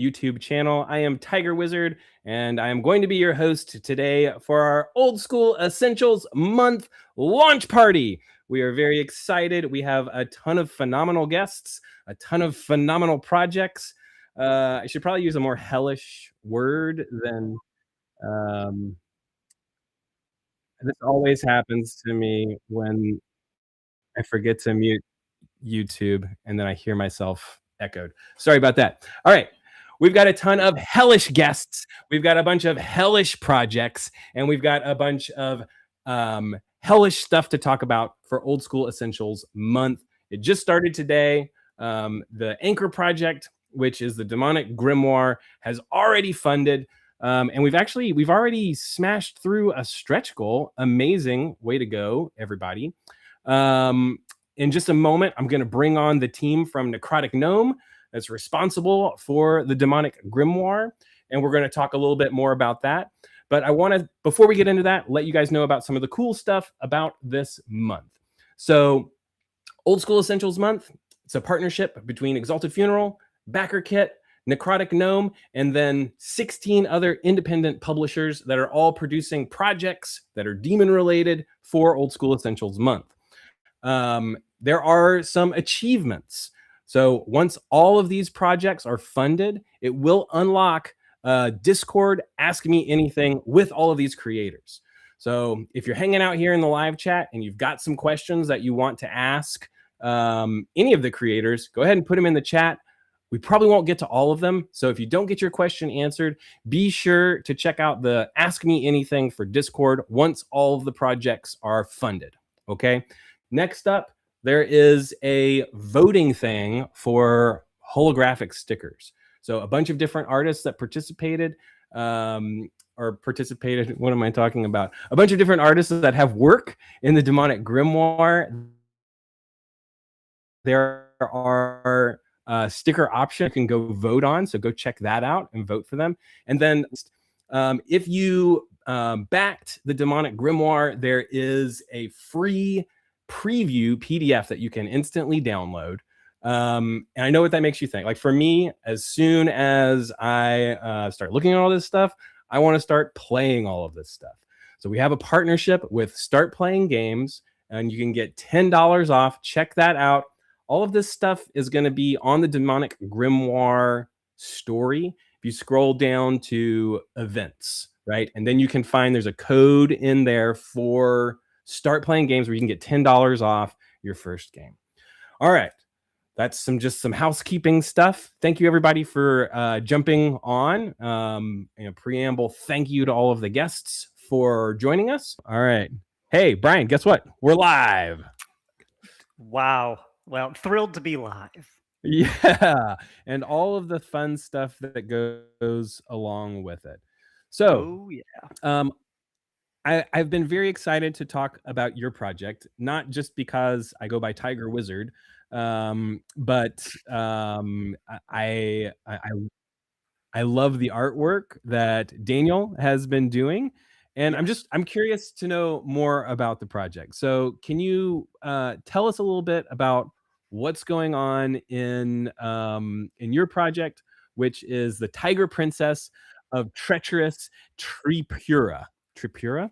YouTube channel. I am Tiger Wizard, and I am going to be your host today for our Old School Essentials Month launch party. We are very excited. We have a ton of phenomenal guests, a ton of phenomenal projects. I should probably use a more hellish word than this always happens to me when I forget to mute YouTube and then I hear myself echoed. Sorry about that. All right. We've got a ton of hellish guests. We've got a bunch of hellish projects, and we've got a bunch of hellish stuff to talk about for Old School Essentials Month. It just started today. The Anchor Project, which is the Demonic Grimoire, has already funded. And we've already smashed through a stretch goal. Amazing. Way to go, everybody. In just a moment, I'm going to bring on the team from Necrotic Gnome that's responsible for the Demonic Grimoire, and we're going to talk a little bit more about that. But I want to, before we get into that, let you guys know about some of the cool stuff about this month. So, Old School Essentials Month, it's a partnership between Exalted Funeral, Backer Kit, Necrotic Gnome, and then 16 other independent publishers that are all producing projects that are demon related for Old School Essentials Month. There are some achievements. So once all of these projects are funded, it will unlock Discord Ask Me Anything with all of these creators. So if you're hanging out here in the live chat and you've got some questions that you want to ask any of the creators, go ahead and put them in the chat. We probably won't get to all of them. So if you don't get your question answered, be sure to check out the Ask Me Anything for Discord once all of the projects are funded. Okay. Next up, there is a voting thing for holographic stickers. So a bunch of different artists that participated. What am I talking about? A bunch of different artists that have work in the Demonic Grimoire. There are sticker option you can go vote on. So go check that out and vote for them. And then if you backed the Demonic Grimoire, there is a free preview PDF that you can instantly download. And I know what that makes you think. Like for me, as soon as I start looking at all this stuff, I want to start playing all of this stuff. So we have a partnership with Start Playing Games, and you can get $10 off. Check that out. All of this stuff is going to be on the Demonic Grimoire story. If you scroll down to events, right? And then you can find there's a code in there for Start Playing Games where you can get $10 off your first game. All right. That's just some housekeeping stuff. Thank you, everybody, for jumping on. Preamble, thank you to all of the guests for joining us. All right. Hey, Brian, guess what? We're live. Wow. Well, thrilled to be live. Yeah. And all of the fun stuff that goes along with it. So, I've been very excited to talk about your project, not just because I go by Tiger Wizard, but I love the artwork that Daniel has been doing, and I'm curious to know more about the project. So, can you tell us a little bit about what's going on in your project, which is the Tiger Princess of Treacherous Trapura? Trapura.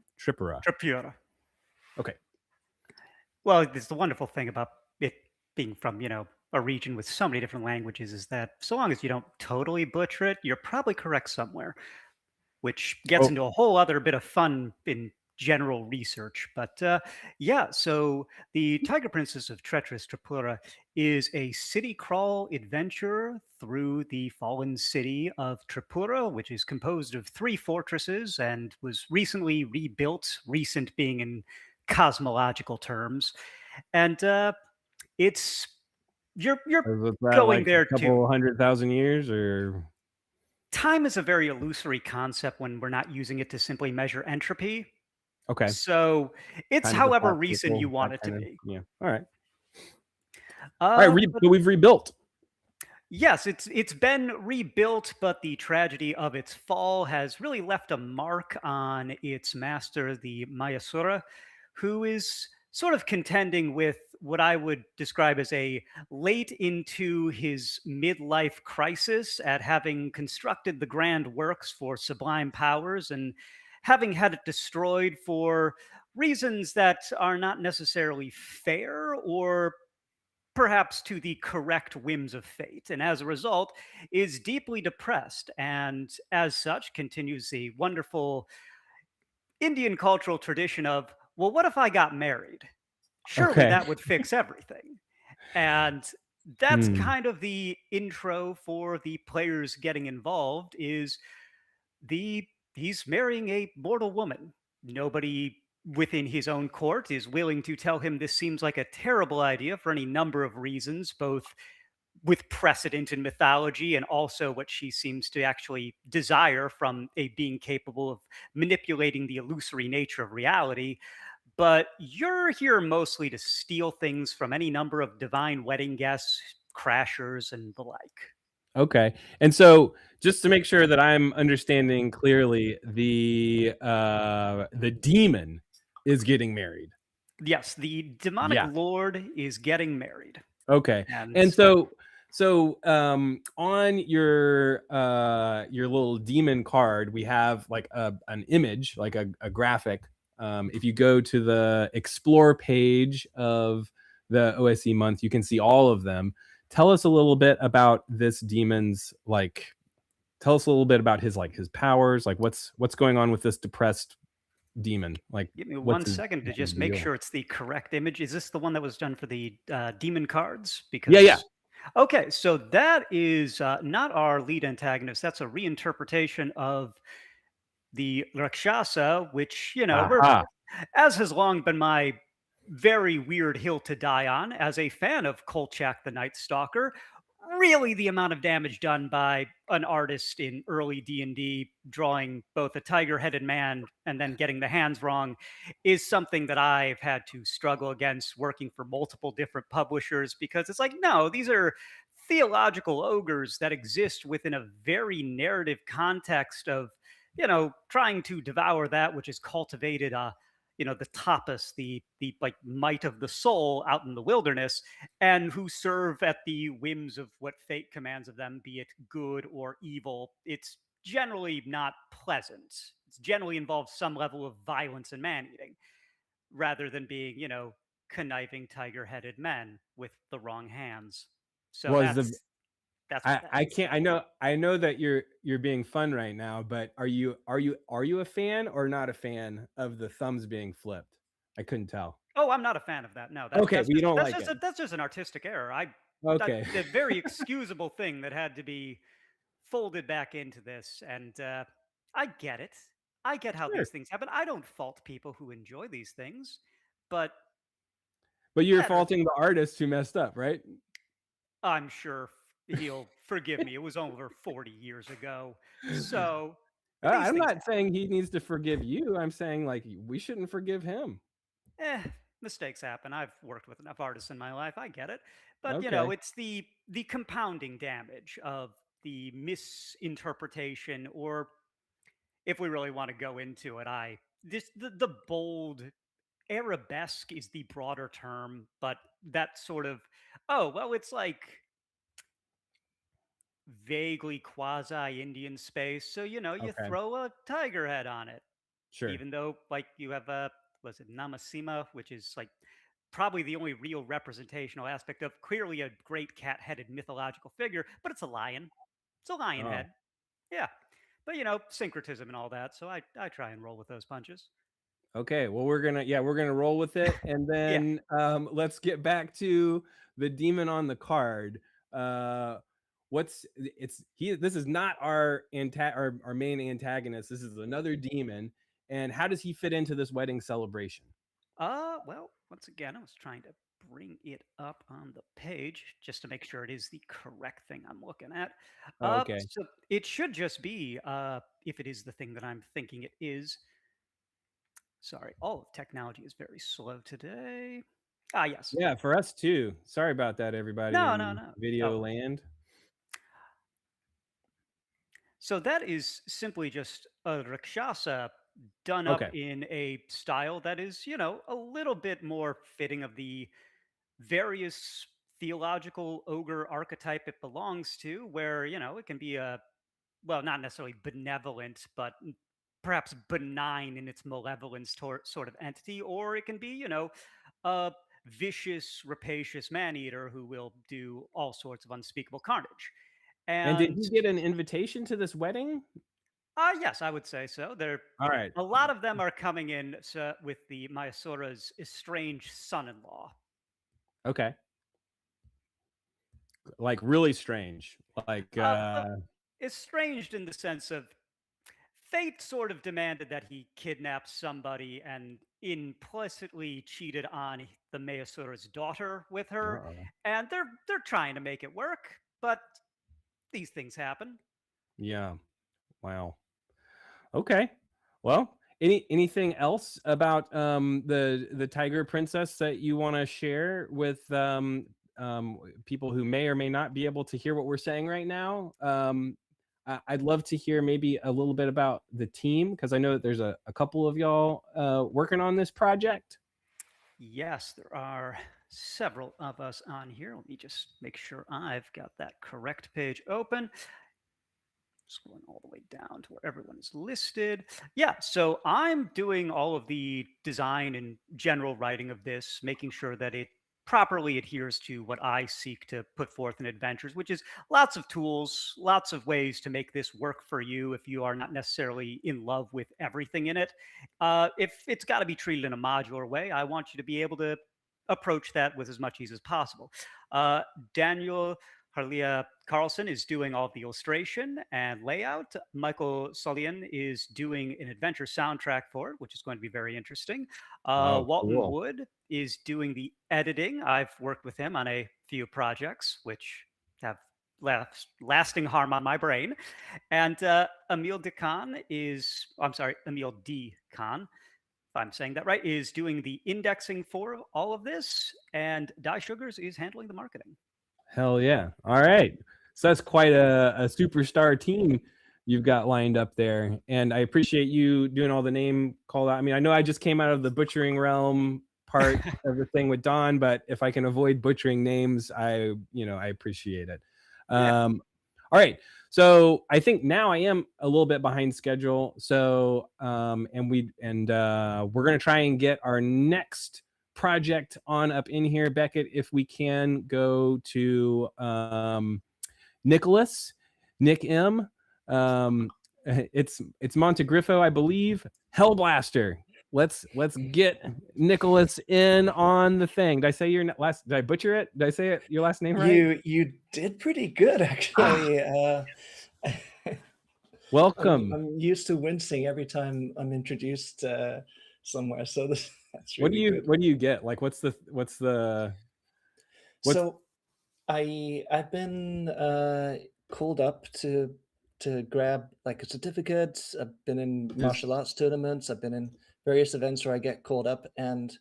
Okay. Well, it's the wonderful thing about it being from, a region with so many different languages is that so long as you don't totally butcher it, you're probably correct somewhere, which gets into a whole other bit of fun in general research. But so the Tiger Princess of Treacherous Trapura is a city crawl adventure through the fallen city of Trapura, which is composed of 3 fortresses and was recently rebuilt, recent being in cosmological terms. And it's you're going like there a couple too. 100,000 years, or Time is a very illusory concept when we're not using it to simply measure entropy. okay. So it's Kind of however recent you want it to be. Yeah. All right. All right. But we've rebuilt. Yes, it's been rebuilt, but the tragedy of its fall has really left a mark on its master, the Mayasura, who is sort of contending with what I would describe as a late into his midlife crisis at having constructed the grand works for sublime powers and having had it destroyed for reasons that are not necessarily fair or perhaps to the correct whims of fate, and as a result is deeply depressed, and as such continues the wonderful Indian cultural tradition of, well, what if I got married? Surely Okay. that would fix everything. And that's Hmm. kind of the intro for the players getting involved is the he's marrying a mortal woman. Nobody within his own court is willing to tell him this seems like a terrible idea for any number of reasons, both with precedent in mythology and also what she seems to actually desire from a being capable of manipulating the illusory nature of reality. But you're here mostly to steal things from any number of divine wedding guests, crashers, and the like. Okay. And so just to make sure that I'm understanding clearly, the demon is getting married. Yes, the demonic Yeah. lord is getting married. Okay. And And on your little demon card, we have like an image, like a graphic. If you go to the explore page of the OSE month, you can see all of them. Tell us a little bit about this demon's like tell us a little bit about his like his powers, like what's going on with this depressed demon? Like give me what's one his second to just make deal? sure it's the correct image. Is this the one that was done for the demon cards? Yeah, yeah. Because okay, so that is not our lead antagonist. That's a reinterpretation of the Rakshasa, which, Aha. as has long been my very weird hill to die on, as a fan of Kolchak the Night Stalker, really the amount of damage done by an artist in early D&D drawing both a tiger-headed man and then getting the hands wrong is something that I've had to struggle against working for multiple different publishers, because it's like, no, these are theological ogres that exist within a very narrative context of, trying to devour that which is cultivated, the tapas, the like might of the soul out in the wilderness, and who serve at the whims of what fate commands of them, be it good or evil. It's generally not pleasant. It's generally involves some level of violence and man eating, rather than being, conniving tiger-headed men with the wrong hands. So Was the that's what that I is. can't I know that you're being fun right now, but are you a fan or not a fan of the thumbs being flipped? I couldn't tell. Oh, I'm not a fan of that. No, Okay, but you don't like it. that's just an artistic error. That's Okay. a very excusable thing that had to be folded back into this, and I get it. I get how Sure. these things happen. I don't fault people who enjoy these things, but But you're better. faulting the artist who messed up, right? I'm sure he'll forgive me. It was over 40 years ago, so these I'm things not saying he needs to forgive you. I'm saying like we shouldn't forgive him. mistakes happen. I've worked with enough artists in my life. I get it. But Okay. it's the compounding damage of the misinterpretation, or if we really want to go into it, the bold arabesque is the broader term, but that sort of, oh, well, it's like vaguely quasi Indian space. So, you Okay. throw a tiger head on it, Sure. even though like you have a, was it Namasima, which is like probably the only real representational aspect of clearly a great cat-headed mythological figure, but it's a lion. It's a lion Oh. head. Yeah. But syncretism and all that. So I try and roll with those punches. Okay, well, we're gonna roll with it, and Yeah. then, let's get back to the demon on the card. Uh, what's it's he this is not our main antagonist, this is another demon, and how does he fit into this wedding celebration? Well, once again, I was trying to bring it up on the page just to make sure it is the correct thing I'm looking at. Oh, okay. So it should just be, if it is the thing that I'm thinking it is. Sorry, all of technology is very slow today. Ah, yes. Yeah, for us too. Sorry about that, everybody No, no, in no. Oh, video land. so that is simply just a Rakshasa done up Okay. in a style that is, a little bit more fitting of the various theological ogre archetype it belongs to, where, it can be well, not necessarily benevolent, but perhaps benign in its malevolence sort of entity, or it can be, a vicious, rapacious man-eater who will do all sorts of unspeakable carnage. And did And he get an invitation to this wedding? yes, I would say so. All right. A lot of them are coming in with the Mayasura's estranged son-in-law. Okay. Like really strange. Like Well, estranged in the sense of fate sort of demanded that he kidnapped somebody and implicitly cheated on the Mayasura's daughter with her, uh-oh. and they're trying to make it work, but these things happen. Yeah. Wow. Okay. Well, anything else about the Tiger Princess that you want to share with people who may or may not be able to hear what we're saying right now? I'd love to hear maybe a little bit about the team, because I know that there's a couple of y'all working on this project. Yes, there are several of us on here. Let me just make sure I've got that correct page open. Scrolling all the way down to where everyone is listed. Yeah, so I'm doing all of the design and general writing of this, making sure that it properly adheres to what I seek to put forth in adventures, which is lots of tools, lots of ways to make this work for you if you are not necessarily in love with everything in it. If it's got to be treated in a modular way, I want you to be able to approach that with as much ease as possible. Daniel Harlia Carlson is doing all of the illustration and layout. Michael Solian is doing an adventure soundtrack for it, which is going to be very interesting. Oh, Walton cool. Wood is doing the editing. I've worked with him on a few projects, which have lasting harm on my brain. And Emil D. Khan, if I'm saying that right, is doing the indexing for all of this. And Die Sugars is handling the marketing. Hell yeah. All right. So that's quite a superstar team you've got lined up there. And I appreciate you doing all the name call out. I mean, I know I just came out of the butchering realm part of the thing with Don, but if I can avoid butchering names, I appreciate it. Yeah. All right. So I think now I am a little bit behind schedule. So we're gonna try and get our next project on up in here. Beckett, if we can go to Nicholas, Nick M. It's Montegrifo, I believe. Hellblaster. Let's get Nicholas in on the thing. Did I say your last? Did I butcher it? Did I say your last name right? You did pretty good, actually. Welcome. I'm used to wincing every time I'm introduced somewhere, so that's really good. What do you get? Like, So I've been called up to grab like a certificate. I've been in martial arts tournaments. I've been in various events where I get called up, and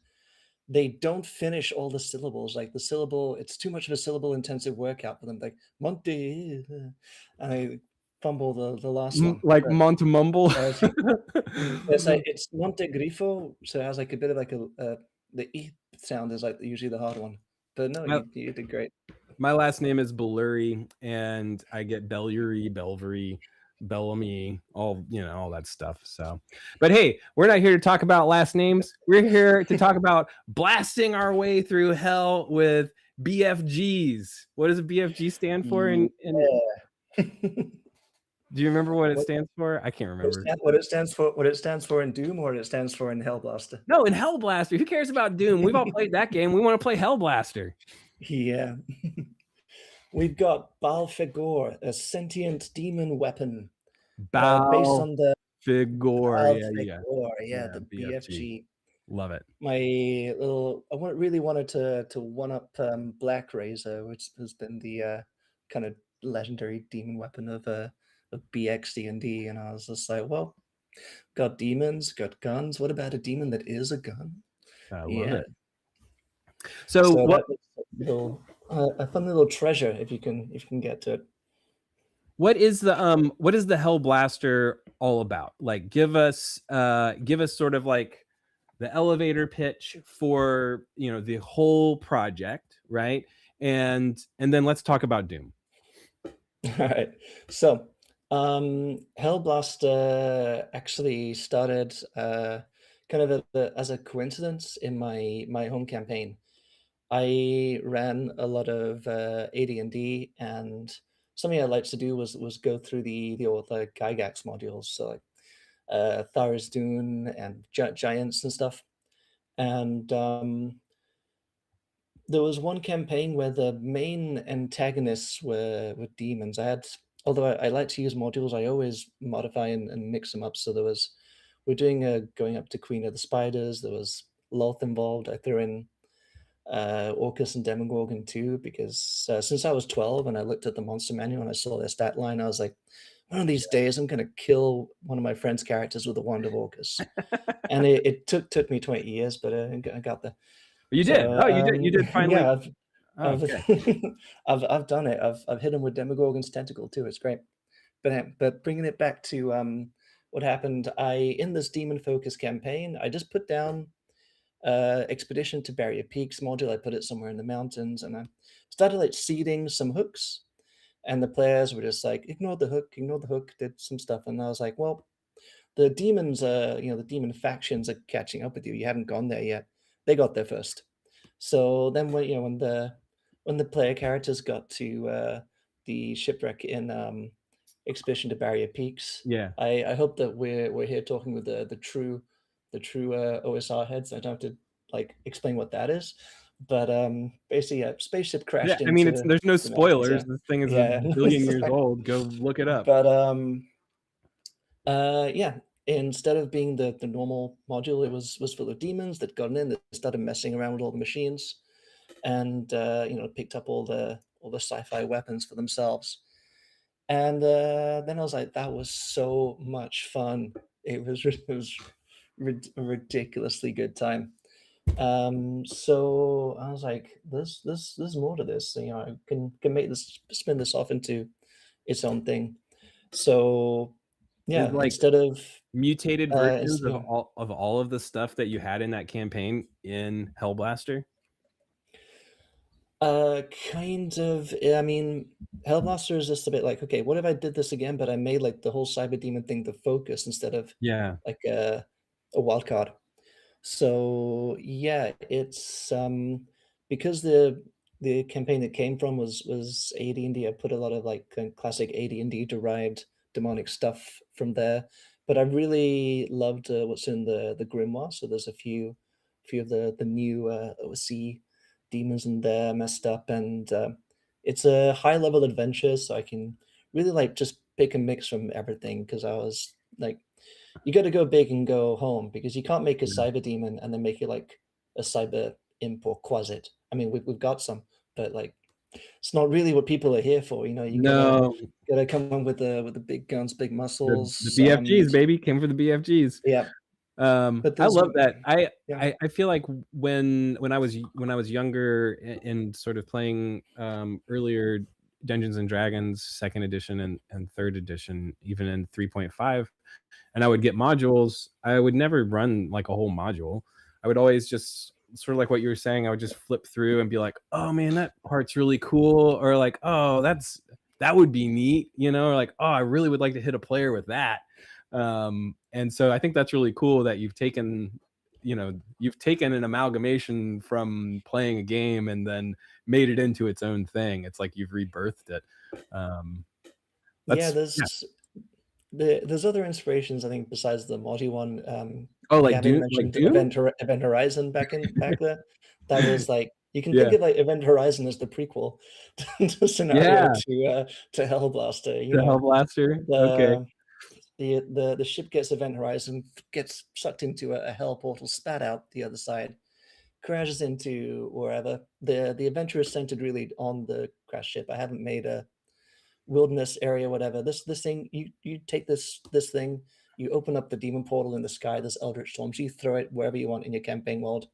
they don't finish all the syllables. Like the syllable, it's too much of a syllable intensive workout for them. Like Monte, and I fumble the last one. Like Montemumble. It's Montegrifo, so it has like a bit of like the E sound is like usually the hard one. But no, you did great. My last name is Belluri, and I get Belluri, Belvery, Bellamy, all that stuff. So, but hey, we're not here to talk about last names. We're here to talk about blasting our way through hell with BFGs. What does a BFG stand for? Do you remember what it stands for? I can't remember. What it stands for in Doom, or what it stands for in Hellblaster? No, in Hellblaster. Who cares about Doom? We've all played that game. We want to play Hellblaster. Yeah. We've got Balfegor, a sentient demon weapon. Based on the Balfegor. Yeah, the BFG. Love it. I really wanted to one up Black Razor, which has been the kind of legendary demon weapon of BX D&D, and I was just like, well, got demons, got guns. What about a demon that is a gun? I love it. So what? A fun little treasure if you can get to it. What is the Hellblaster all about? Like, give us sort of like the elevator pitch for, you know, the whole project, right? And then let's talk about Doom. All right. So, Hellblaster actually started kind of as a coincidence in my home campaign. I ran a lot of AD&D, and something I liked to do was go through the old Gygax modules, so like Tharizdun and Giants and stuff. And there was one campaign where the main antagonists were demons. Although I like to use modules, I always modify and mix them up. So we're doing going up to Queen of the Spiders. There was Loth involved. I threw in Orcus and Demogorgon too, because since I was 12 and I looked at the monster manual and I saw their stat line, I was like, one of these days I'm going to kill one of my friend's characters with a wand of Orcus. And it took me 20 years, but I got there. You So, did. Oh, you did finally. Yeah, Okay. I've done it. I've hit him with Demogorgon's tentacle too. It's great. But bringing it back to what happened, in this demon focus campaign, I just put down Expedition to Barrier Peaks module. I put it somewhere in the mountains, and I started like seeding some hooks, and the players were just like, ignore the hook, did some stuff, and I was like, well, the demons, the demon factions are catching up with you. You haven't gone there yet. They got there first. So then when the player characters got to the shipwreck in Expedition to Barrier Peaks, Yeah. I hope that we're here talking with the true OSR heads. I don't have to like explain what that is, but basically a spaceship crashed Yeah, I mean, into there's no the mountains, spoilers. yeah. This thing is Yeah. a billion years old. Go look it up. But yeah, instead of being the normal module, it was full of demons that got in, that started messing around with all the machines, and picked up all the sci-fi weapons for themselves. And then I was like, that was so much fun. It was a ridiculously good time. So I was like, there's more to this. I can make this, spin this off into its own thing. So There's yeah, like instead of mutated versions you of all of the stuff that you had in that campaign in Hellblaster. Kind of. I mean, Hellblaster is just a bit like, okay, what if I did this again, but I made like the whole cyber demon thing the focus instead of Yeah. like a wild card. So yeah, it's because the campaign it came from was AD&D. I put a lot of like classic AD&D derived demonic stuff from there, but I really loved what's in the grimoire. So there's a few of the new OSE demons in there messed up, and it's a high level adventure, so I can really like just pick and mix from everything, because I was like, you got to go big and go home, because you can't make a Yeah. cyber demon and then make it like a cyber imp or quasit. I mean, we've got some, but like, it's not really what people are here for. You No, gotta come on with the big guns, big the muscles. BFGs, baby, came for the BFGs. Yeah, but I there's love that. yeah. I feel like when I was younger and sort of playing earlier Dungeons and Dragons second edition and third edition, even in 3.5, and I would get modules, I would never run like a whole module. I would always just sort of like what you were saying, I would just flip through and be like, oh man, that part's really cool, or like, oh, that would be neat, or like, oh, I really would like to hit a player with that. And so I think that's really cool that you've taken an amalgamation from playing a game and then made it into its own thing. It's like you've rebirthed it. Yeah, there's other inspirations, I think, besides the Morty one. Oh, like Gavin Doom, mentioned Event Horizon back there. That was like, you can think Yeah. of like Event Horizon as the prequel to scenario to Hellblaster. The Hellblaster. Okay. The ship gets Event Horizon, gets sucked into a hell portal, spat out the other side, crashes into wherever. The adventure is centered really on the crash ship. I haven't made a wilderness area, whatever. This thing, you take this thing, you open up the demon portal in the sky, this eldritch storms, you throw it wherever you want in your campaign world.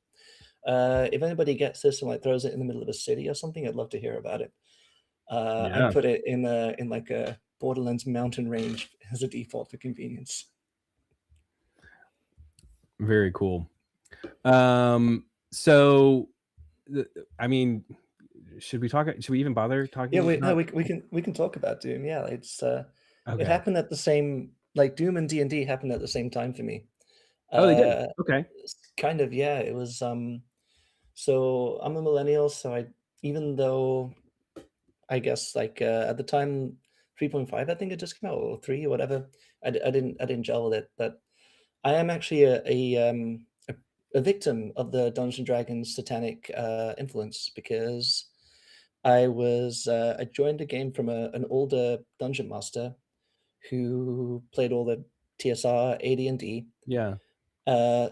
If anybody gets this and like throws it in the middle of a city or something, I'd love to hear about it. I Yeah. put it in like a Borderlands mountain range as a default for convenience. Very cool. So, I mean, should we even bother talking Yeah, about? we can talk about Doom. Yeah, it's it Okay. happened at the same, like Doom and D&D happened at the same time for me. Oh, they did. Uh, Okay. kind of, yeah. It was so I'm a millennial, so I, even though I guess like at the time 3.5 I think it just came out, or 3 or whatever. I didn't gel with it, but I am actually a victim of the Dungeons and Dragons satanic influence, because I joined a game from an older dungeon master who played all the TSR, AD&D, Yeah.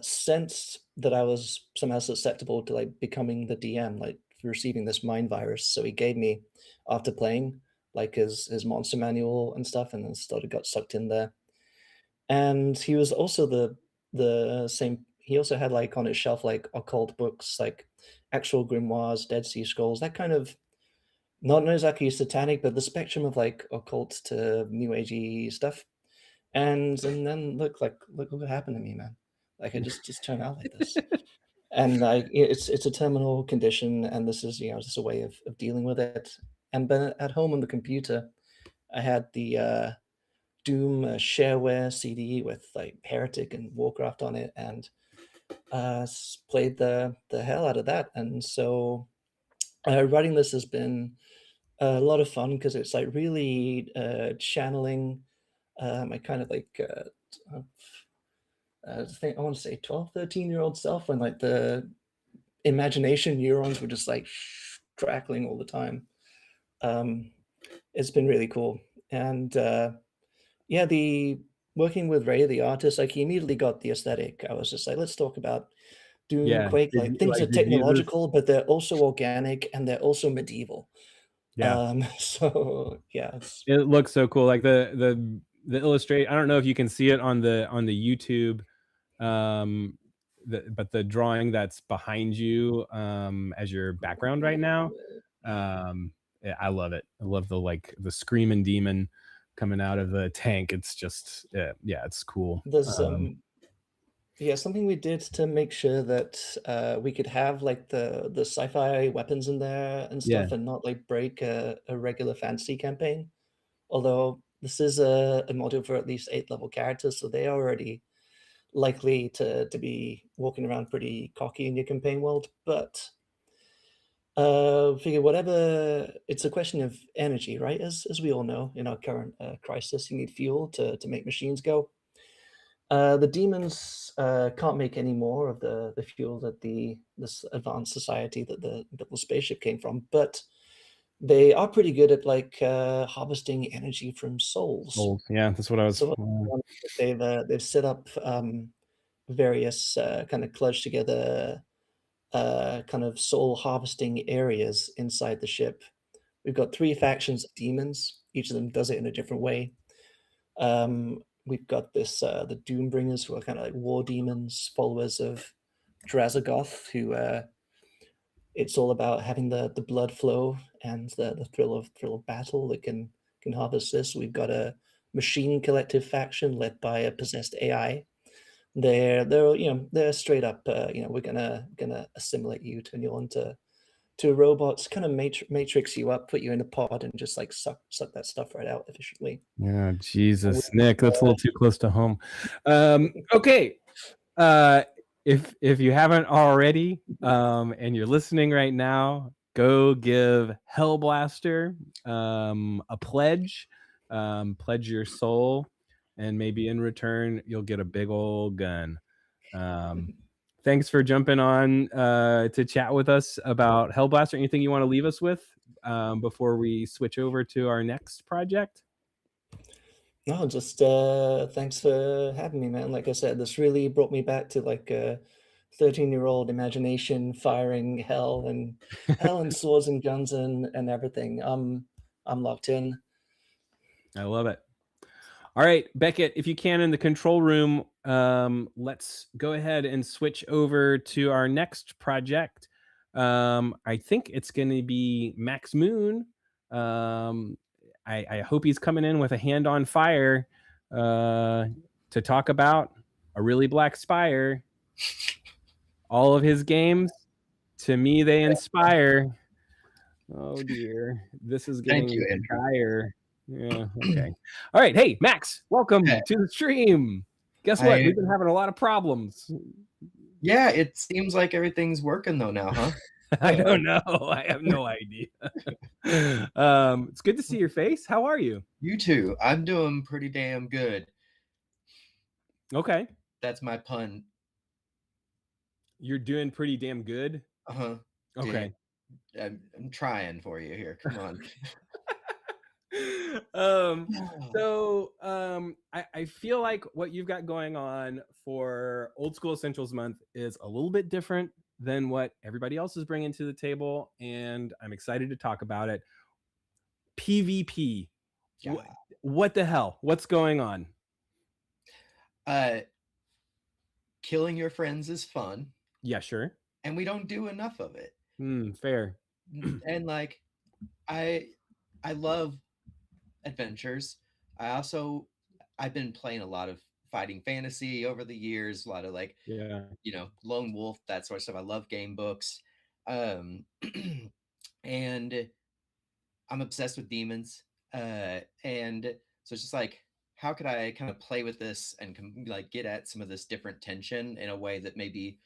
sensed that I was somehow susceptible to like becoming the DM, like receiving this mind virus. So he gave me, after playing, like his monster manual and stuff, and then got sucked in there. And he was also the same. He also had like on his shelf like occult books, like actual grimoires, Dead Sea Scrolls, that kind of, not exactly satanic, but the spectrum of like occult to new agey stuff. And then look what happened to me, man. Like I just turned out like this. And like it's a terminal condition, and this is, just a way of dealing with it. And then at home on the computer, I had the Doom shareware CD with like Heretic and Warcraft on it, and played the hell out of that. And so writing this has been a lot of fun, because it's like really channeling my kind of like I think I want to say 12, 13-year-old self, when like the imagination neurons were just like crackling all the time. Um, it's been really cool. And yeah, the working with Ray, the artist, like he immediately got the aesthetic. I was just like, let's talk about Doom, Yeah. Quake. Like things are Did you use this? technological, but they're also organic and they're also medieval. Yeah. So yeah, It looks so cool. Like the illustrate. I don't know if you can see it on the YouTube, um, but the drawing that's behind you as your background right now, yeah, I love it. I love the screaming demon coming out of the tank. It's just yeah, it's cool. there's yeah, something we did to make sure that we could have like the sci-fi weapons in there and Yeah, stuff, and not like break a regular fantasy campaign. Although this is a module for at least 8 level characters, so they are already likely to be walking around pretty cocky in your campaign world. But figure whatever, it's a question of energy, right? As we all know, in our current crisis, you need fuel to make machines go. The demons can't make any more of the fuel that this advanced society that the little spaceship came from, but they are pretty good at like harvesting energy from souls. old. Yeah, that's what I was. So they've set up various kind of clutched together kind of soul harvesting areas inside the ship. We've got 3 factions of demons. Each of them does it in a different way. We've got this the Doombringers, who are kind of like war demons, followers of Drazagoth, who it's all about having the blood flow and the thrill of battle that can harvest this. We've got a machine collective faction led by a possessed AI. They're straight up we're gonna assimilate you, turn you on to robots, kind of matrix you up, put you in a pod, and just like suck that stuff right out efficiently. Yeah, Jesus, Nick, that's a little too close to home. Okay, if you haven't already, and you're listening right now, go give Hellblaster a pledge. Pledge your soul, and maybe in return you'll get a big old gun. Thanks for jumping on to chat with us about Hellblaster. Anything you want to leave us with before we switch over to our next project? No, just thanks for having me, man. Like I said, this really brought me back to like a 13-year-old imagination firing hell and swords and guns and everything. I'm locked in. I love it. All right, Beckett, if you can, in the control room, let's go ahead and switch over to our next project. I think it's going to be Max Moon. I hope he's coming in with a hand on fire to talk about a really black spire. all of his games, to me, they inspire. Oh dear, this is Thank getting you, Andrew. dire. Yeah, okay. All right, hey, Max, welcome Hey. to the stream. Guess what? I- We've been having a lot of problems. Yeah, it seems like everything's working though now, huh? I don't know. I have no idea. It's good to see your face. How are you? You too. I'm doing pretty damn good. Okay. That's my pun. You're doing pretty damn good. Uh-huh. Okay. I'm trying for you here. Come on. I feel like what you've got going on for Old School Essentials Month is a little bit different than what everybody else is bringing to the table, and I'm excited to talk about it. PvP. Yeah. What the hell? What's going on? Killing your friends is fun, Yeah, sure. and we don't do enough of it. Fair. And like, I love adventures. I've been playing a lot of fighting fantasy over the years, a lot of like, Yeah. lone wolf, that sort of stuff. I love game books. And I'm obsessed with demons. And so it's just like, how could I kind of play with this and like get at some of this different tension in a way that maybe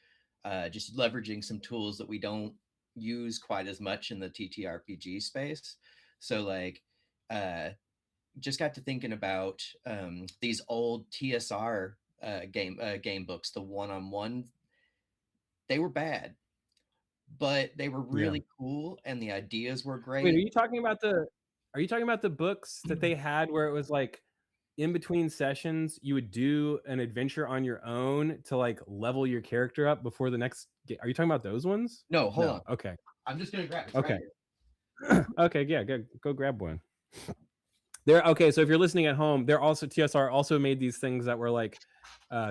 just leveraging some tools that we don't use quite as much in the TTRPG space. So like, just got to thinking about these old TSR game books, the one-on-one. They were bad, but they were really cool, and the ideas were great. Wait, are you talking about the books that they had where it was like in between sessions you would do an adventure on your own to like level your character up before the next are you talking about those ones? No, hold on. Okay. I'm just gonna grab it. Okay. Okay, yeah, go grab one. Okay, so if you're listening at home, they're also TSR also made these things that were like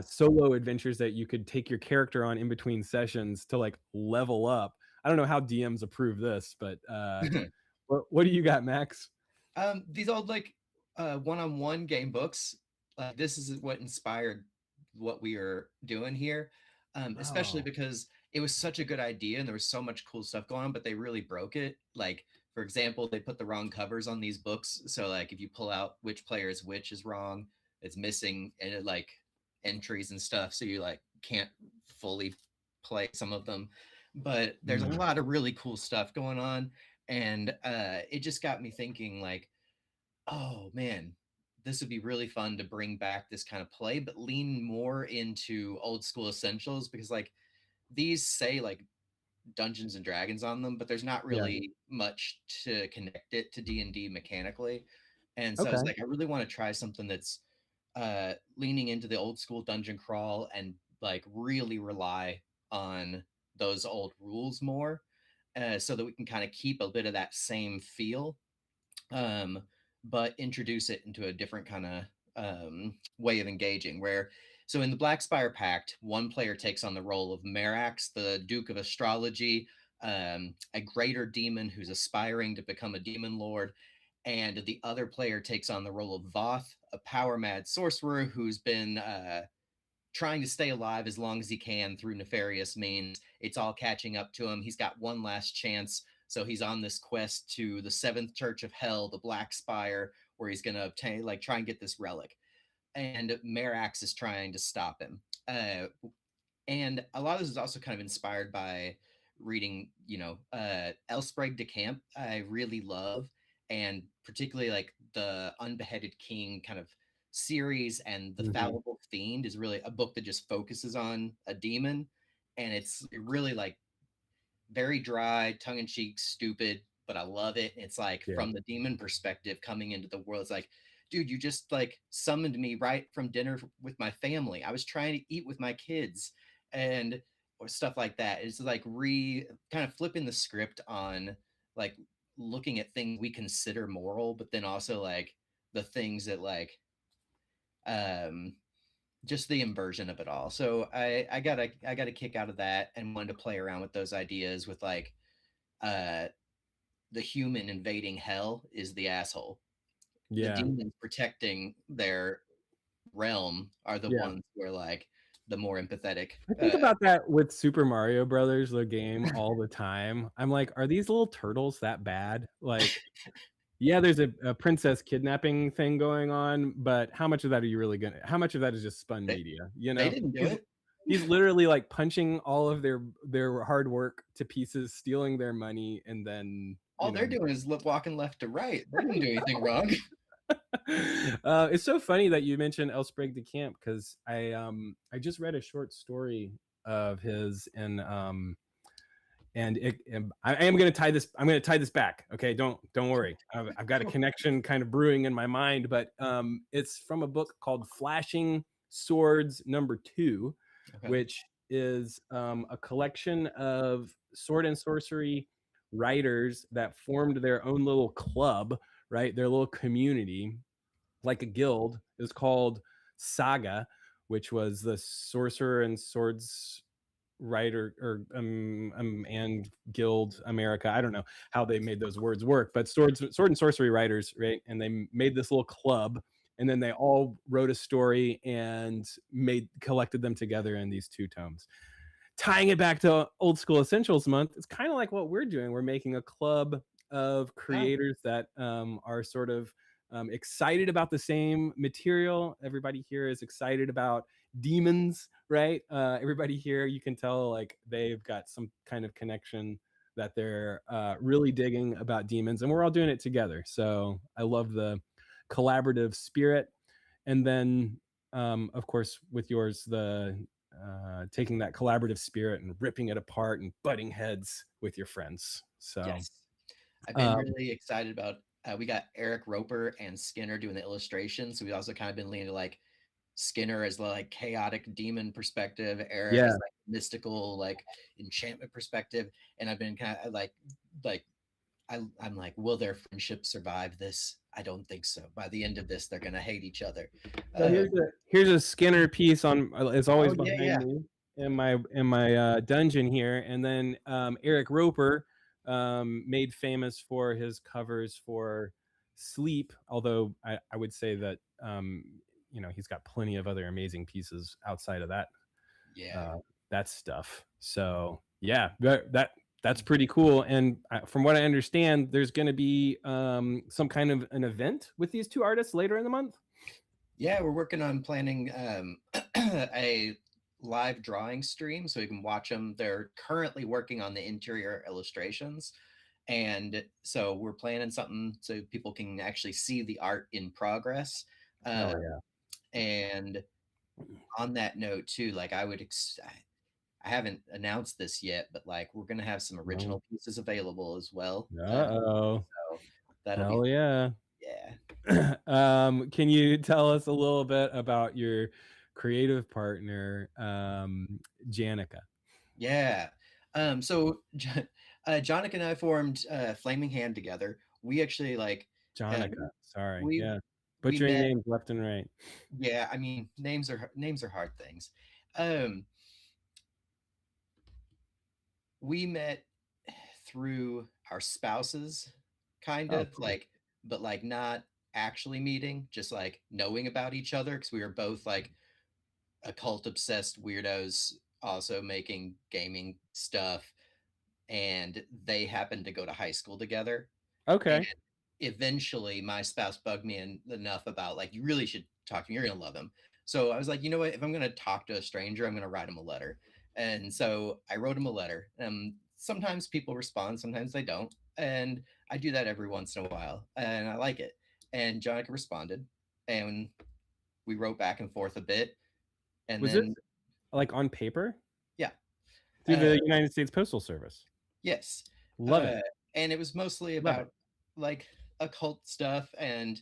solo adventures that you could take your character on in between sessions to like level up. I don't know how DMs approve this, but what do you got, Max? These old like one-on-one game books. This is what inspired what we are doing here. Especially because it was such a good idea and there was so much cool stuff going on, but they really broke it. Like, for example, they put the wrong covers on these books. So like if you pull out which player is which is wrong, it's missing and like entries and stuff. So you like can't fully play some of them. But there's a lot of really cool stuff going on. And it just got me thinking like, oh man, this would be really fun to bring back this kind of play, but lean more into old school essentials because like these say like Dungeons and Dragons on them, but there's not really much to connect it to D&D mechanically. And so I was like, I really want to try something that's leaning into the old school dungeon crawl and like really rely on those old rules more so that we can kind of keep a bit of that same feel, but introduce it into a different kind of way of engaging where so in the Black Spire Pact, one player takes on the role of Merax, the Duke of Astrology, a greater demon who's aspiring to become a demon lord, and the other player takes on the role of Voth, a power mad sorcerer who's been trying to stay alive as long as he can through nefarious means. It's all catching up to him. He's got one last chance. So he's on this quest to the seventh church of hell, the Black Spire, where he's going to obtain, like, try and get this relic. And Merax is trying to stop him. And a lot of this is also kind of inspired by reading, Elsprague de Camp, I really love. And particularly like the Unbeheaded King kind of series, and the Fallible Fiend is really a book that just focuses on a demon. And it's really like very dry, tongue-in-cheek, stupid, but I love it. It's like from the demon perspective coming into the world. It's like, dude, you just like summoned me right from dinner with my family. I was trying to eat with my kids and or stuff like that. It's like kind of flipping the script on like looking at things we consider moral, but then also like the things that like just the inversion of it all. So I got a kick out of that and wanted to play around with those ideas with like the human invading hell is the asshole. The demons protecting their realm are the ones where like the more empathetic. I think about that with Super Mario Brothers, the game, all the time. I'm like, are these little turtles that bad? Like, yeah, there's a princess kidnapping thing going on, but how much of that are you really gonna? How much of that is just spun media? You know, They didn't do it. He's literally like punching all of their hard work to pieces, stealing their money, and then All they're doing is walking left to right. They didn't do anything wrong. It's so funny that you mentioned El Sprague de Camp, because I just read a short story of his, and I am going to tie this. I'm going to tie this back. Okay, don't worry. I've got a connection kind of brewing in my mind, but it's from a book called Flashing Swords #2, Okay. which is a collection of sword and sorcery writers that formed their own little club, right? Their little community, like a guild. It was called Saga, which was the Sorcerer and Swords writer, or and Guild America. I don't know how they made those words work, but sword and sorcery writers, right? And they made this little club, and then they all wrote a story and collected them together in these 2 tomes. Tying it back to Old School Essentials Month, it's kind of like what we're doing. We're making a club of creators that are sort of excited about the same material. Everybody here is excited about demons, right? Everybody here, you can tell like they've got some kind of connection that they're really digging about demons, and we're all doing it together. So I love the collaborative spirit. And then of course with yours, the taking that collaborative spirit and ripping it apart and butting heads with your friends. So yes, I've been really excited about. We got Eric Roper and Skinner doing the illustrations, so we also kind of been leaning to like Skinner as the like chaotic demon perspective, Eric as like mystical like enchantment perspective, and I've been kind of like I'm like, will their friendship survive this? I don't think so. By the end of this, they're gonna hate each other. So here's a Skinner piece on. It's always behind me in my dungeon here, and then Eric Roper, made famous for his covers for Sleep. Although I would say that he's got plenty of other amazing pieces outside of that. That stuff. So yeah, that's pretty cool. And from what I understand, there's going to be some kind of an event with these 2 artists later in the month. Yeah, we're working on planning a live drawing stream so you can watch them. They're currently working on the interior illustrations. And so we're planning something so people can actually see the art in progress. And on that note too, like I haven't announced this yet, but like we're gonna have some original pieces available as well. So that'll be yeah. Can you tell us a little bit about your creative partner, Janica? Yeah. So Jonica and I formed Flaming Hand together. We actually like Jonica. Sorry. Butchering names left and right. Yeah, I mean names are hard things. We met through our spouses, kind of like, but like not actually meeting, just like knowing about each other, because we were both like occult obsessed weirdos, also making gaming stuff, and they happened to go to high school together. Okay. And eventually, my spouse bugged me enough about like, you really should talk to him. You're gonna love him. So I was like, you know what? If I'm gonna talk to a stranger, I'm gonna write him a letter. And so I wrote him a letter. Sometimes people respond, sometimes they don't. And I do that every once in a while, and I like it. And Jonica responded, and we wrote back and forth a bit. And was then, it like on paper? Yeah. Through the United States Postal Service? Yes. Love it. And it was mostly about like occult stuff. And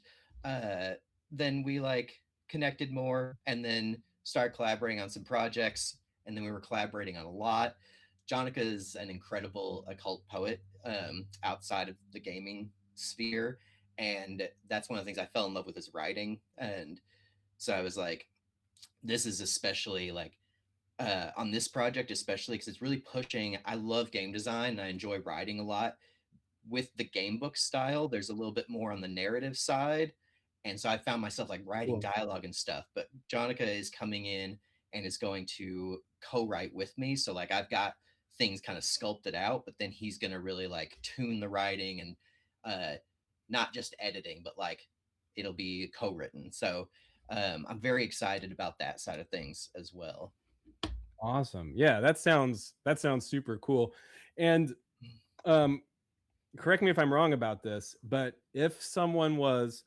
then we like connected more and then started collaborating on some projects. And then we were collaborating on a lot. Jonica is an incredible occult poet outside of the gaming sphere. And that's one of the things I fell in love with, his writing. And so I was like, this is especially like on this project, especially because it's really pushing. I love game design and I enjoy writing a lot. With the game book style, there's a little bit more on the narrative side. And so I found myself like writing dialogue and stuff. But Jonica is coming in and is going to co-write with me. So like I've got things kind of sculpted out, but then he's going to really like tune the writing and not just editing, but like it'll be co-written. So I'm very excited about that side of things as well. Awesome. Yeah, that sounds super cool. And correct me if I'm wrong about this, but if someone was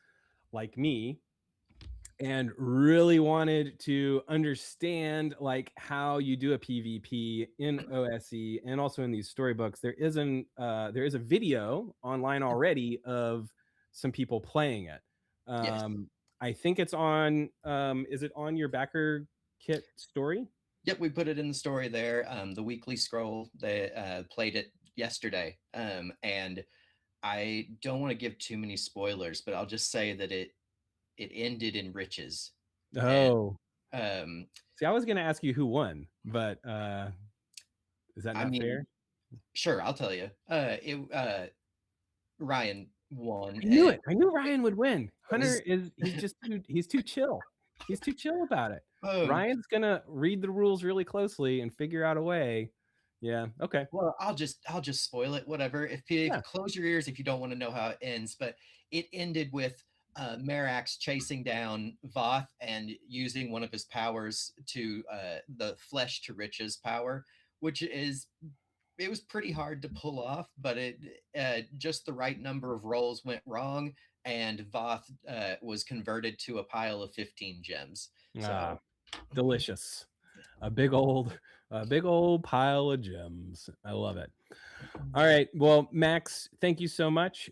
like me and really wanted to understand like how you do a PvP in OSE and also in these storybooks, there is a video online already of some people playing it. Yes. I think it's on is it on your backer kit story? Yep, we put it in the story there. The weekly scroll, they played it yesterday. And I don't want to give too many spoilers, but I'll just say that it ended in riches. Oh. And see, I was going to ask you who won, but is that not fair? Sure, I'll tell you. Ryan won. I knew it. I knew Ryan would win. Hunter he's too chill. He's too chill about it. Ryan's gonna read the rules really closely and figure out a way. Yeah. Okay. Well, I'll just spoil it. Whatever. If you close your ears if you don't want to know how it ends, but it ended with Merax chasing down Voth and using one of his powers to the flesh to riches power, which it was pretty hard to pull off, but it just the right number of rolls went wrong, and Voth was converted to a pile of 15 gems. So delicious. A big old pile of gems. I love it. All right. Well, Max, thank you so much.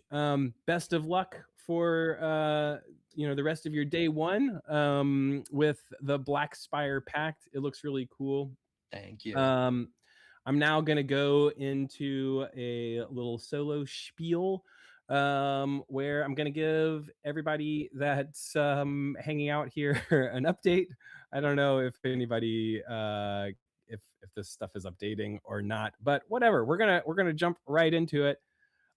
Best of luck for the rest of your day one with the Black Spire Pact. It looks really cool. Thank you. I'm now going to go into a little solo spiel where I'm going to give everybody that's hanging out here an update. I don't know if anybody if this stuff is updating or not, but whatever. We're gonna jump right into it.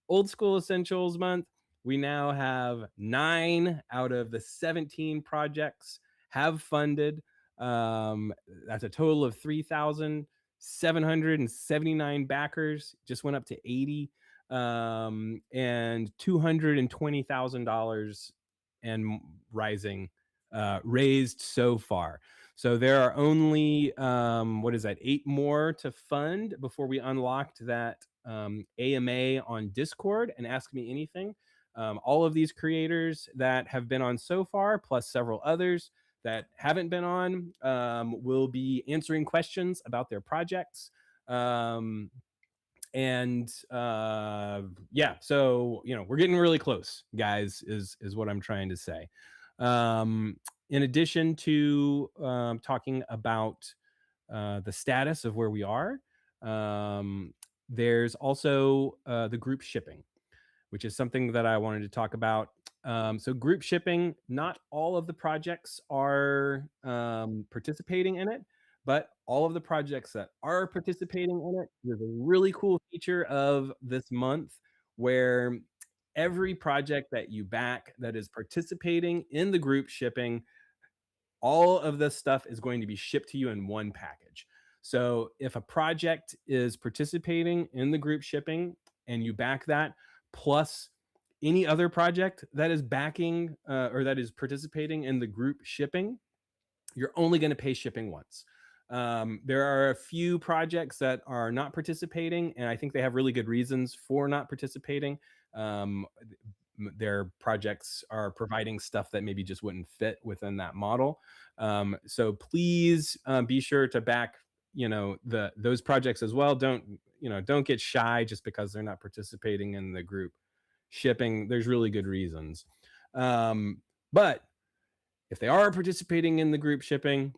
Old School Essentials Month. We now have 9 out of the 17 projects have funded. That's a total of 3,779 backers. Just went up to 80, and $220,000 and rising raised so far. So there are only 8 more to fund before we unlocked that AMA on Discord and Ask Me Anything. All of these creators that have been on so far, plus several others that haven't been on, will be answering questions about their projects. So we're getting really close, guys, is what I'm trying to say. In addition to talking about the status of where we are, there's also the group shipping, which is something that I wanted to talk about. So group shipping, not all of the projects are participating in it, but all of the projects that are participating in it, there's a really cool feature of this month where every project that you back that is participating in the group shipping, all of this stuff is going to be shipped to you in one package. So if a project is participating in the group shipping and you back that, plus any other project that is backing or that is participating in the group shipping, you're only going to pay shipping once. There are a few projects that are not participating, and I think they have really good reasons for not participating. Their projects are providing stuff that maybe just wouldn't fit within that model. So please be sure to back those projects as well. Don't get shy just because they're not participating in the group shipping. There's really good reasons. But if they are participating in the group shipping,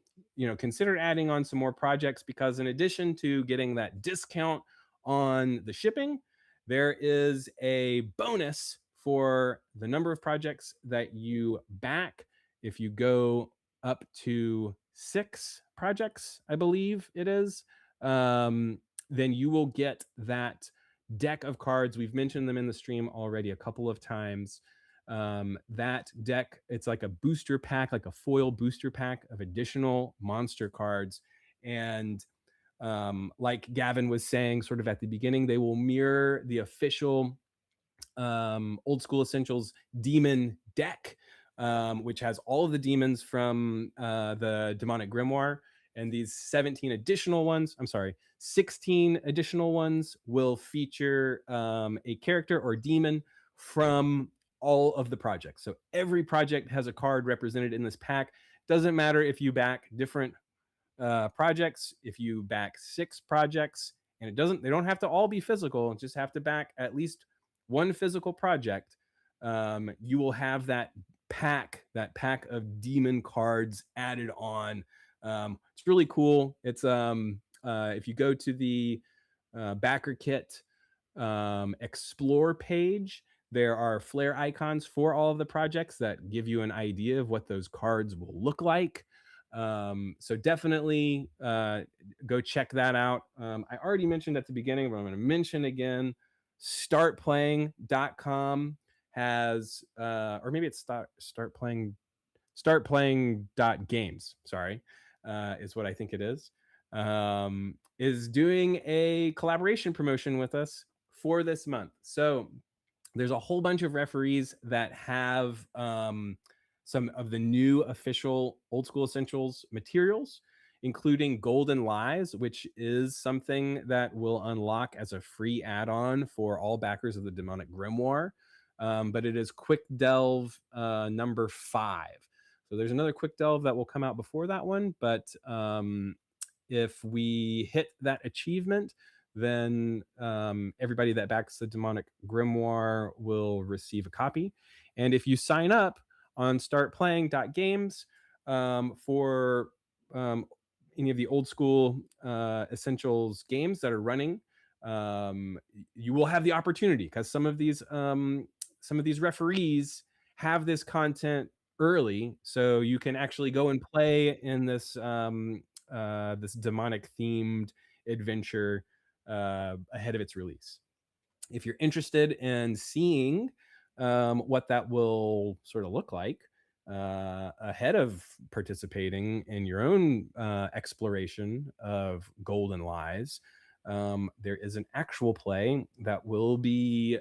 consider adding on some more projects, because in addition to getting that discount on the shipping, there is a bonus for the number of projects that you back. If you go up to 6 projects, I believe it is, then you will get that deck of cards. We've mentioned them in the stream already a couple of times. That deck, it's like a booster pack, like a foil booster pack of additional monster cards. And like Gavin was saying sort of at the beginning, they will mirror the official Old School Essentials demon deck, which has all of the demons from the Demonic Grimoire. And these 16 additional ones will feature a character or demon from all of the projects. So every project has a card represented in this pack. Doesn't matter if you back different projects, if you back 6 projects, and they don't have to all be physical, just have to back at least one physical project. You will have that pack of demon cards added on. It's really cool. It's if you go to the backer kit explore page, there are flare icons for all of the projects that give you an idea of what those cards will look like. So definitely go check that out. I already mentioned at the beginning, but I'm going to mention again, startplaying.com has or maybe it's startplaying.games, sorry, is what I think it is doing a collaboration promotion with us for this month. So there's a whole bunch of referees that have some of the new official Old School Essentials materials, including Golden Lies, which is something that will unlock as a free add-on for all backers of the Demonic Grimoire. But it is Quick Delve number 5. So there's another Quick Delve that will come out before that one. But if we hit that achievement, then everybody that backs the Demonic Grimoire will receive a copy. And if you sign up on startplaying.games for any of the Old School Essentials games that are running, you will have the opportunity, because some of these referees have this content early, so you can actually go and play in this this demonic themed adventure ahead of its release. If you're interested in seeing what that will sort of look like ahead of participating in your own exploration of Golden Lies, there is an actual play that will be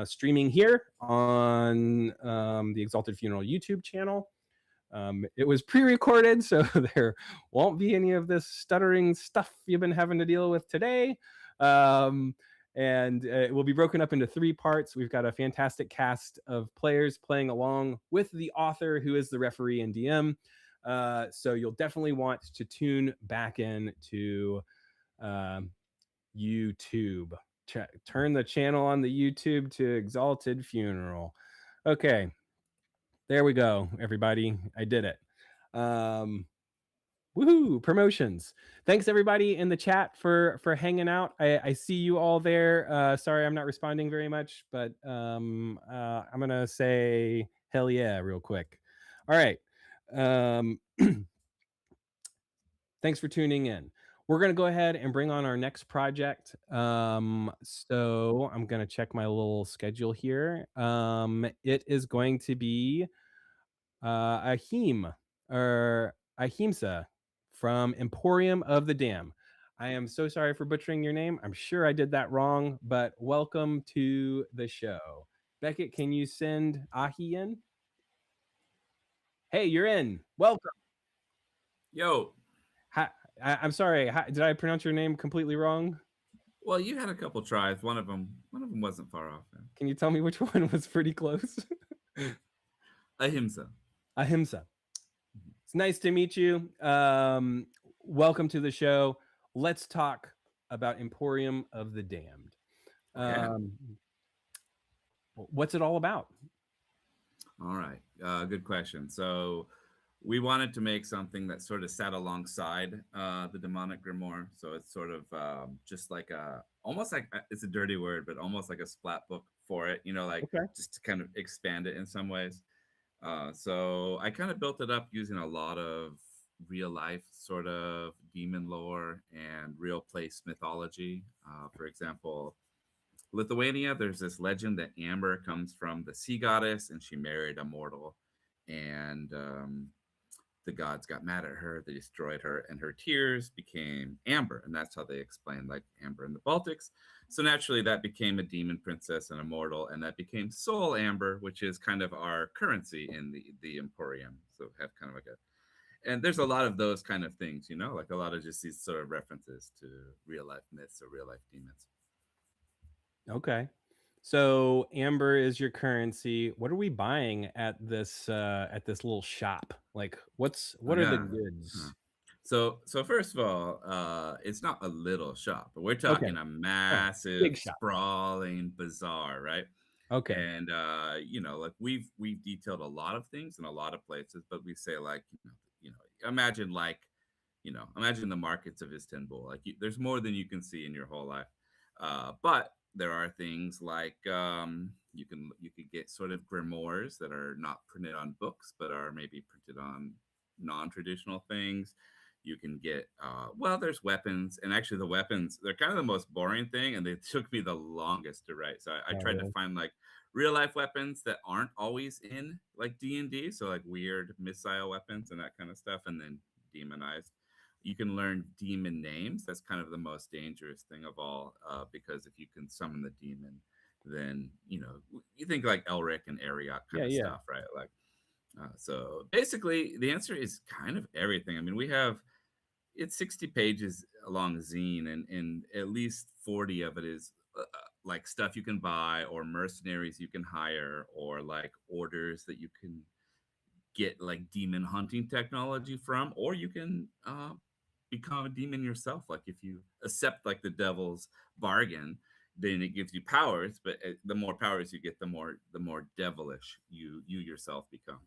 streaming here on the Exalted Funeral YouTube channel. It was pre-recorded, so there won't be any of this stuttering stuff you've been having to deal with today. And it will be broken up into 3 parts. We've got a fantastic cast of players playing along with the author, who is the referee and DM. So you'll definitely want to tune back in to YouTube. Turn the channel on the YouTube to Exalted Funeral. Okay. There we go, everybody. I did it. Woohoo! Promotions. Thanks everybody in the chat for hanging out. I see you all there. Sorry I'm not responding very much, but I'm gonna say hell yeah real quick. All right. Thanks for tuning in. We're gonna go ahead and bring on our next project. So I'm gonna check my little schedule here. It is going to be Ahimsa from Emporium of the Dam. I am so sorry for butchering your name. I'm sure I did that wrong, but welcome to the show. Beckett, can you send Ahi in? Hey, you're in. Welcome. Yo. I'm sorry. Did I pronounce your name completely wrong? Well, you had a couple tries. One of them wasn't far off. Man. Can you tell me which one was pretty close? Ahimsa. It's nice to meet you. Welcome to the show. Let's talk about Emporium of the Damned. What's it all about? All right. Good question. So we wanted to make something that sort of sat alongside the Demonic Grimoire. So it's sort of just like almost like, it's a dirty word, but almost like a splat book for it, just to kind of expand it in some ways. So I kind of built it up using a lot of real life sort of demon lore and real place mythology. For example, Lithuania, there's this legend that amber comes from the sea goddess, and she married a mortal, and the gods got mad at her. They destroyed her, and her tears became amber, and that's how they explain like amber in the Baltics. So naturally, that became a demon princess and a mortal, and that became soul amber, which is kind of our currency in the Emporium. So have kind of like a, and there's a lot of those kind of things, you know, like a lot of just these sort of references to real life myths or real life demons. Okay. So amber is your currency. What are we buying at this little shop? Like what are the Yeah. goods? So first of all, it's not a little shop, but we're talking a massive, big shop. sprawling bazaar, right? Okay. And you know, like we've detailed a lot of things in a lot of places, but we say like, imagine like, imagine the markets of Istanbul. Like there's more than you can see in your whole life. But there are things like you could get sort of grimoires that are not printed on books, but are maybe printed on non-traditional things. You can get well, there's weapons, and actually the weapons, they're kind of the most boring thing, and they took me the longest to write. So I tried to find like real life weapons that aren't always in like D&D, so like weird missile weapons and that kind of stuff, and then demonized. You can learn demon names. That's kind of the most dangerous thing of all, because if you can summon the demon, then you think like Elric and Ariok kind of stuff, right? Like, so basically, the answer is kind of everything. I mean, it's 60 pages long zine, and at least 40 of it is like stuff you can buy, or mercenaries you can hire, or like orders that you can get like demon hunting technology from, or you can become a demon yourself. Like if you accept like the devil's bargain, then it gives you powers, but the more powers you get, the more devilish you yourself become.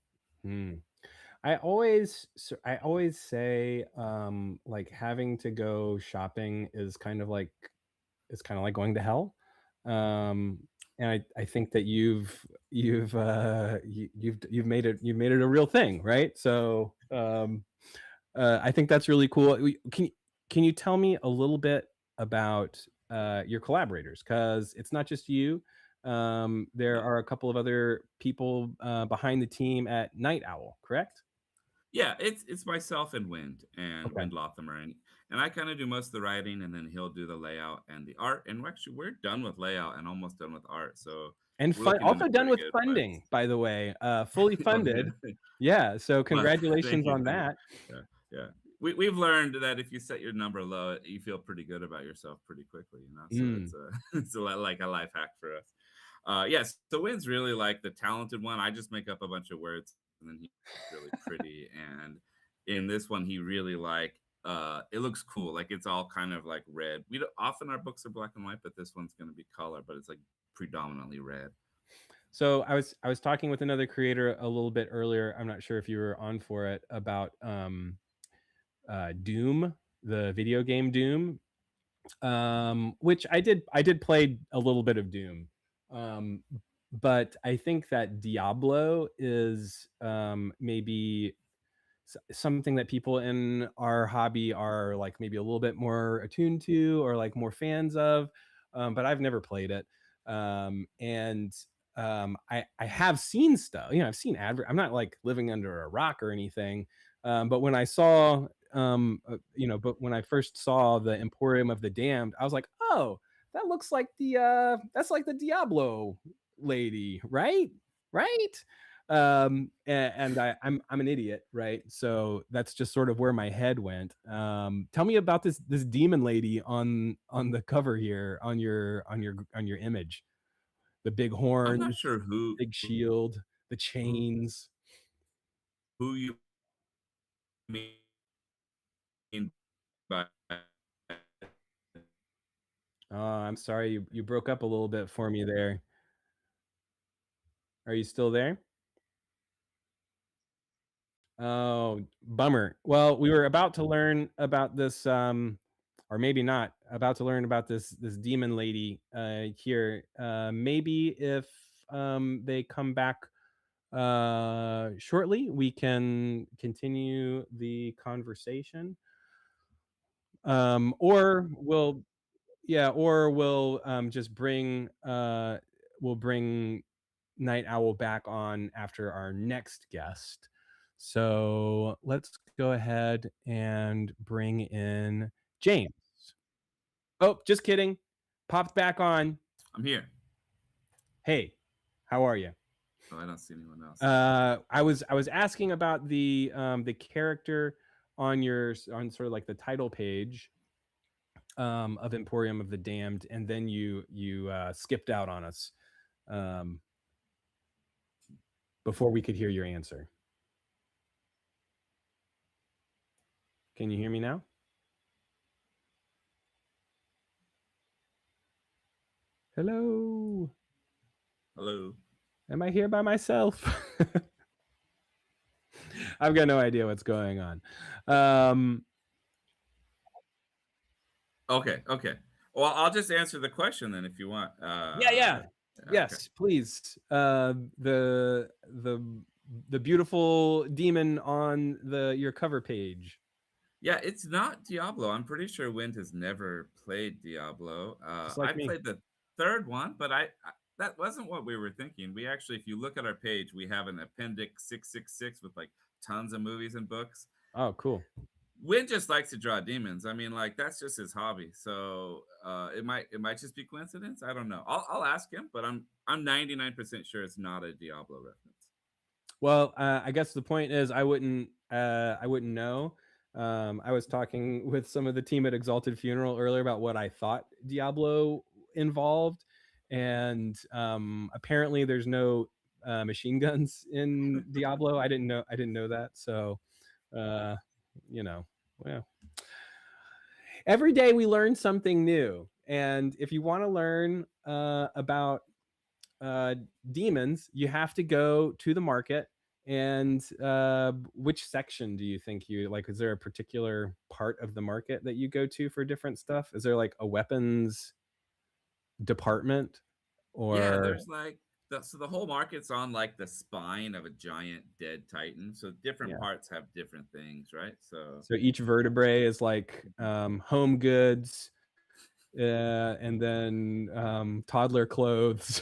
I always say like having to go shopping is kind of like going to hell. And I think that you've made it a real thing, right? So I think that's really cool. Can you tell me a little bit about your collaborators? Because it's not just you. There are a couple of other people behind the team at Night Owl, correct? Yeah, it's myself and Wind Lothamer, and I kind of do most of the writing, and then he'll do the layout and the art. And we're done with layout and almost done with art. So and also done with funding, by the way, fully funded. Yeah, so congratulations on that. Yeah. We've learned that if you set your number low, you feel pretty good about yourself pretty quickly, So it's like a life hack for us. Yes, so Wind's really like the talented one. I just make up a bunch of words, and then he's really pretty. And in this one, he really like it looks cool. Like it's all kind of like red. We don't, often our books are black and white, but this one's going to be color, but it's like predominantly red. So I was talking with another creator a little bit earlier. I'm not sure if you were on for it, about Doom, the video game Doom, which I did play a little bit of Doom, but I think that Diablo is maybe something that people in our hobby are like maybe a little bit more attuned to, or like more fans of, but I've never played it. And I have seen stuff, I've seen I'm not like living under a rock or anything, but when I saw but when I first saw the Emporium of the Damned, I was like, oh, that looks like that's like the Diablo lady, right? I'm an idiot, right? So that's just sort of where my head went. Tell me about this demon lady on the cover here, on your image. The big horns, I'm not sure big shield, the chains. Who you mean by? Oh, I'm sorry, you broke up a little bit for me there. Are you still there? Oh, bummer. Well, we were about to learn about this, or maybe not about to learn about this demon lady here. Maybe if they come back shortly, we can continue the conversation. Or we'll Yeah, or we'll just bring Night Owl back on after our next guest. So let's go ahead and bring in James. Oh, just kidding. Popped back on. I'm here. Hey, how are you? Oh, I don't see anyone else. I was asking about the character on sort of like the title page of Emporium of the Damned, and then you skipped out on us before we could hear your answer. Can you hear me now? Hello. Hello. Am I here by myself? I've got no idea what's going on. Okay. Well, I'll just answer the question then if you want. Yeah. Okay. Yes, please. The beautiful demon on your cover page. Yeah, it's not Diablo. I'm pretty sure Wind has never played Diablo. Just like I me. played the third one, but I that wasn't what we were thinking. We actually, if you look at our page, we have an appendix 666 with like tons of movies and books. Oh, cool. Wind just likes to draw demons. I mean, like that's just his hobby. So it might just be coincidence. I don't know. I'll ask him, but I'm 99% sure it's not a Diablo reference. Well, I guess the point is I wouldn't know. I was talking with some of the team at Exalted Funeral earlier about what I thought Diablo involved, and apparently there's no machine guns in Diablo. I didn't know that. So, well, every day we learn something new, and if you want to learn about demons, you have to go to the market. And which section do you think you like? Is there a particular part of the market that you go to for different stuff? Is there like a weapons department? Or yeah, there's like so the whole market's on like the spine of a giant dead titan. So different parts have different things, right? So each vertebrae is like home goods, and then toddler clothes.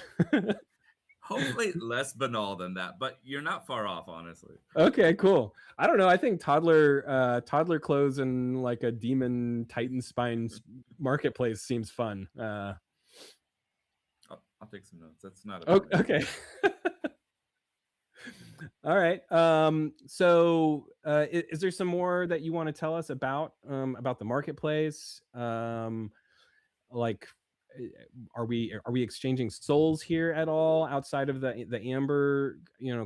hopefully less banal than that, but you're not far off, honestly. Okay, cool. I don't know. I think toddler clothes and like a demon titan spine marketplace seems fun. I'll take some notes. That's not okay. All right. So is there some more that you want to tell us about the marketplace? Like, are we exchanging souls here at all outside of the amber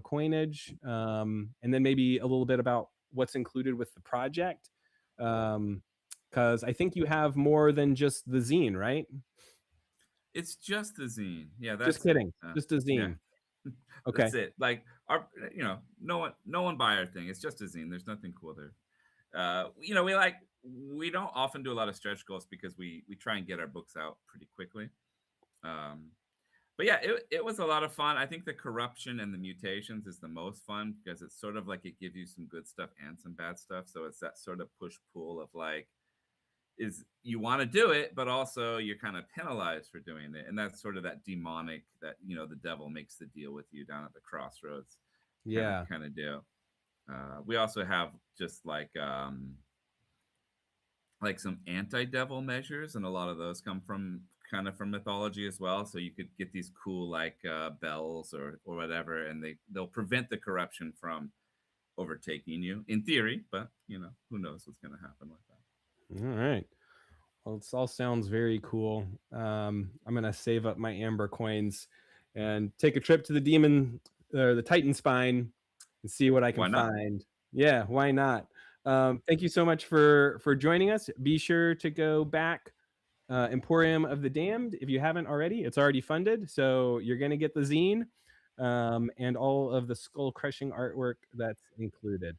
coinage? And then maybe a little bit about what's included with the project, because I think you have more than just the zine, right? It's just the zine. Yeah, that's just kidding. Just a zine. Yeah. Okay. That's it. Like our, no one buy our thing. It's just a zine. There's nothing cool there. We don't often do a lot of stretch goals because we try and get our books out pretty quickly. But yeah, it was a lot of fun. I think the corruption and the mutations is the most fun because it's sort of like it gives you some good stuff and some bad stuff. So it's that sort of push pull of like, is you want to do it, but also you're kind of penalized for doing it. And that's sort of that demonic that, the devil makes the deal with you down at the crossroads. Yeah. Kind of deal. We also have just like some anti-devil measures, and a lot of those come from mythology as well. So you could get these cool like bells or whatever, and they'll prevent the corruption from overtaking you in theory, but who knows what's going to happen with that. All right. Well, it all sounds very cool. I'm gonna save up my amber coins and take a trip to the demon or the Titan spine and see what I can find. Yeah, why not? Thank you so much for joining us. Be sure to go back Emporium of the Damned if you haven't already. It's already funded, so you're gonna get the zine and all of the skull crushing artwork that's included.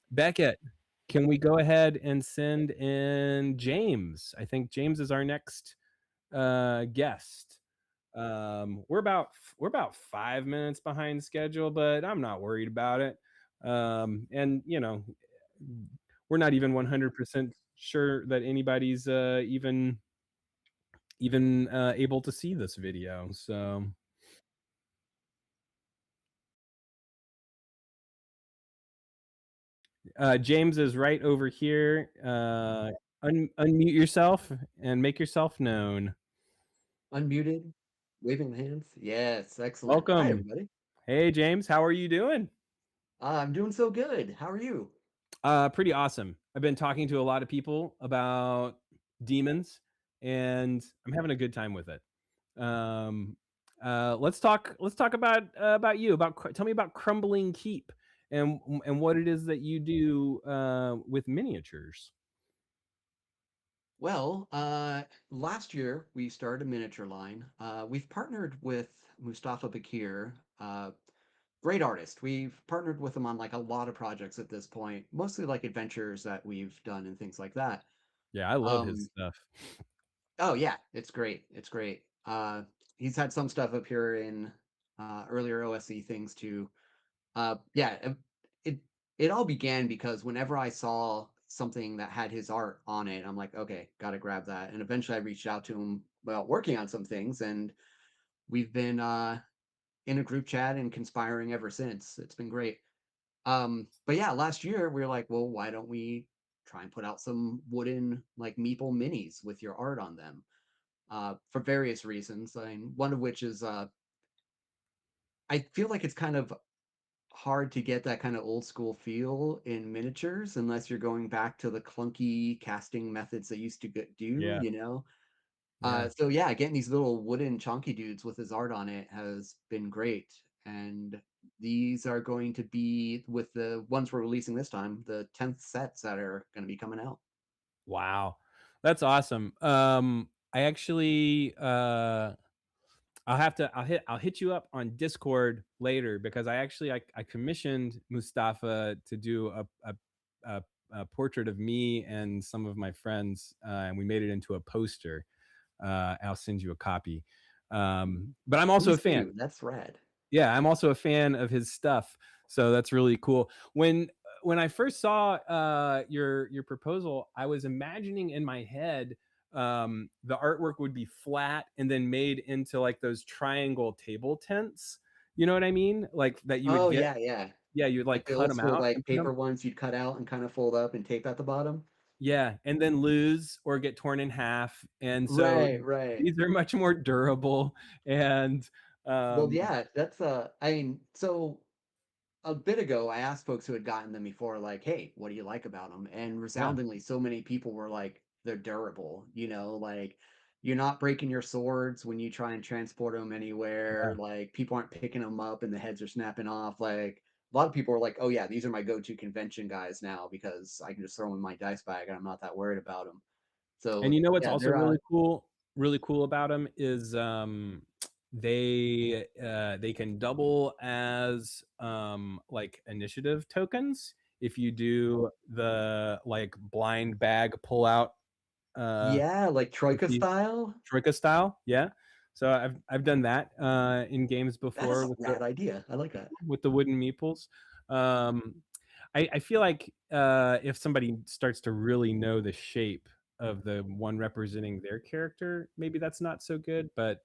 Beckett, can we go ahead and send in James? I think James is our next guest. We're about 5 minutes behind schedule, but I'm not worried about it. And we're not even 100% sure that anybody's even even able to see this video. So James is right over here. Unmute yourself and make yourself known. Unmuted, waving hands. Yes, excellent. Hi, Welcome. everybody. Hey, James, how are you doing? I'm doing so good. How are you? Pretty awesome. I've been talking to a lot of people about demons, and I'm having a good time with it. Let's talk. Let's talk about you. Tell me about Crumbling Keep and what it is that you do with miniatures. Well, last year we started a miniature line. We've partnered with Mustafa Bakir, great artist. We've partnered with him on like a lot of projects at this point, mostly like adventures that we've done and things like that. Yeah, I love his Um, stuff. oh yeah, it's great. It's great. He's had some stuff up here in earlier OSE things too. Yeah, it it all began because whenever I saw something that had his art on it, I'm like, okay, got to grab that. And eventually, I reached out to him about working on some things, and we've been in a group chat and conspiring ever since. It's been great. But yeah, last year we were like, well, why don't we try and put out some wooden like meeple minis with your art on them? For various reasons. I mean, one of which is I feel like it's kind of hard to get that kind of old school feel in miniatures unless you're going back to the clunky casting methods they used to do, Yeah, you know? yeah. So yeah, getting these little wooden chunky dudes with his art on it has been great. And these are going to be with the ones we're releasing this time, the 10th sets that are going to be coming out. Wow, that's awesome. I actually I'll hit you up on Discord later because I commissioned Mustafa to do a, a portrait of me and some of my friends, and we made it into a poster. I'll send you a copy. But I'm also a Please fan. do. That's rad. Yeah, I'm also a fan of his stuff, so that's really cool. When I first saw your proposal, I was imagining in my head the artwork would be flat and then made into like those triangle table tents. You know what I mean? Like that you would Oh get. yeah, yeah. Yeah, you'd like Like the cut old them school out and like put 'em. paper ones you'd cut out and kind of fold up and tape at the bottom. Yeah, and then lose or get torn in half, and so Right, right. these are much more durable and Well, um, yeah, that's I mean, so a bit ago, I asked folks who had gotten them before, like, "Hey, what do you like about them?" And yeah, resoundingly, so many people were like, "They're durable." You know, like you're not breaking your swords when you try and transport them anywhere. yeah. Like people aren't picking them up and the heads are snapping off. Like a lot of people are like, "Oh yeah, these are my go-to convention guys now because I can just throw them in my dice bag and I'm not that worried about them." And So you know what's yeah, also they're really cool about them is they can double as like initiative tokens if you do the like blind bag pull out uh yeah, like with Troika the style. troika style. Yeah. So I've done that in games That is before a rad idea. I like that. with the wooden meeples. Um, I feel like if somebody starts to really know the shape of the one representing their character, maybe that's not so good. But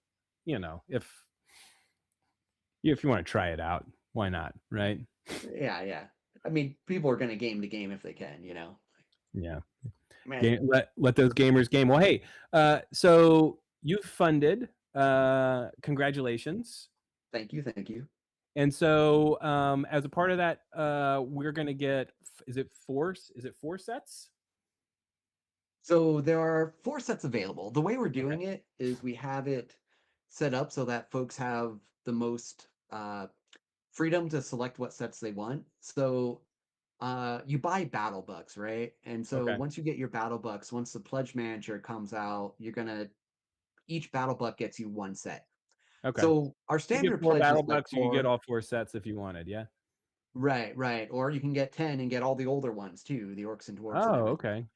you know, if you want to try it out, why not, right? Yeah, yeah. I mean, people are gonna game the game if they can, you know. Yeah, Man, let those gamers game. Well, hey, so you funded. Congratulations. thank you, thank you. And so, as a part of that, we're gonna get. Is it four sets? So there are 4 sets available. The way we're Okay. doing it is we have it set up so that folks have the most freedom to select what sets they want. So you buy battle bucks, right? And so Okay. once you get your battle bucks, once the pledge manager comes out, you're gonna each battle buck gets you 1 set. Okay. So our You get standard four pledge is battle like bucks, or you get 4. all four sets if you wanted. Yeah. Right, right. Or you can get 10 and get all the older ones too, the orcs and dwarves and Oh, everything. okay.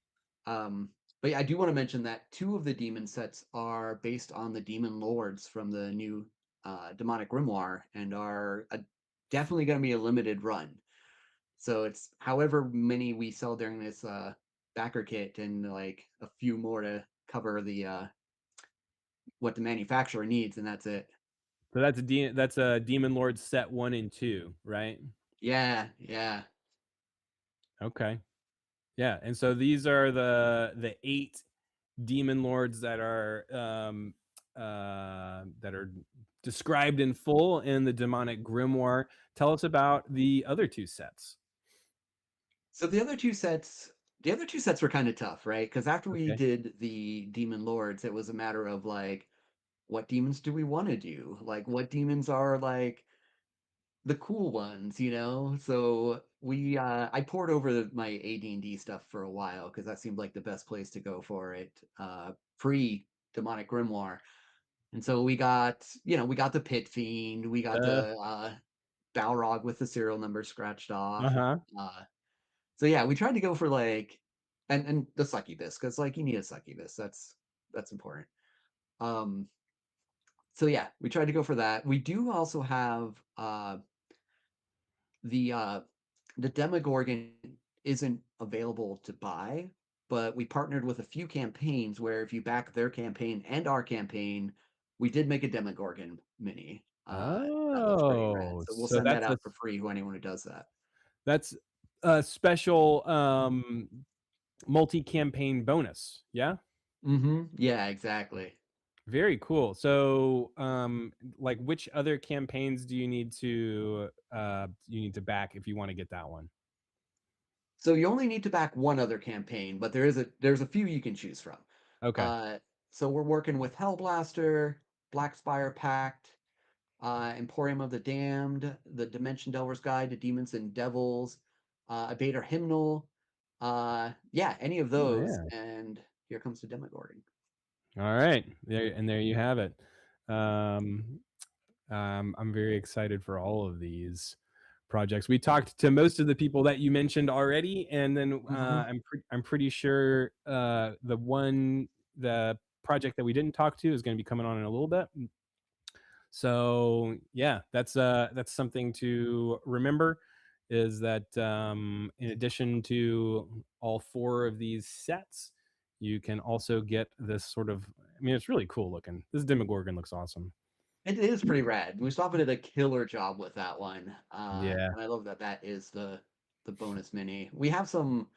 Um, but yeah, I do want to mention that 2 of the demon sets are based on the demon lords from the new Demonic Grimoire and are definitely going to be a limited run. So it's however many we sell during this backer kit and like a few more to cover the what the manufacturer needs, and that's it. So that's a Demon Lord set 1 and 2, right? Yeah, yeah. Okay. Yeah, and so these are the 8 Demon Lords that are described in full in the Demonic Grimoire. Tell us about the other 2 sets. So the other two sets were kind of tough, right? Because after we Okay. did the Demon Lords, it was a matter of like, what demons do we want to do? Like, what demons are like the cool ones, you know? So I poured over my AD&D stuff for a while because that seemed like the best place to go for it. Pre Demonic Grimoire. And so we got the Pit Fiend, we got the Balrog with the serial number scratched off. Uh-huh. So yeah, we tried to go for like and the succubus, because like you need a succubus. That's important. Um so yeah, we tried to go for that. We do also have the Demogorgon isn't available to buy, but we partnered with a few campaigns where if you back their campaign and our campaign, we did make a Demogorgon mini. That looks pretty rad. Oh, So we'll so send that out for free to anyone who does that. that's a special multi-campaign bonus. Yeah? Yeah, exactly. Very cool. So like which other campaigns do you need to back if you want to get that one? So you only need to back one other campaign, but there's a few you can choose from. Okay. So we're working with Hellblaster, Black Spire Pact, Emporium of the Damned, the Dimension Delver's Guide to Demons and Devils, a Bader Hymnal. Yeah, any of Oh, those, yeah. and here comes the Demogorgon. All right. There you have it. I'm very excited for all of these projects. We talked to most of the people that you mentioned already, and then I'm pretty sure the project that we didn't talk to is going to be coming on in a little bit. So yeah, that's something to remember, is that in addition to all 4 of these sets, you can also get this sort of, I mean, it's really cool looking. This Demogorgon looks awesome. It is pretty rad. Mustafa did a killer job with that one. Yeah. And I love that is the bonus mini. We have some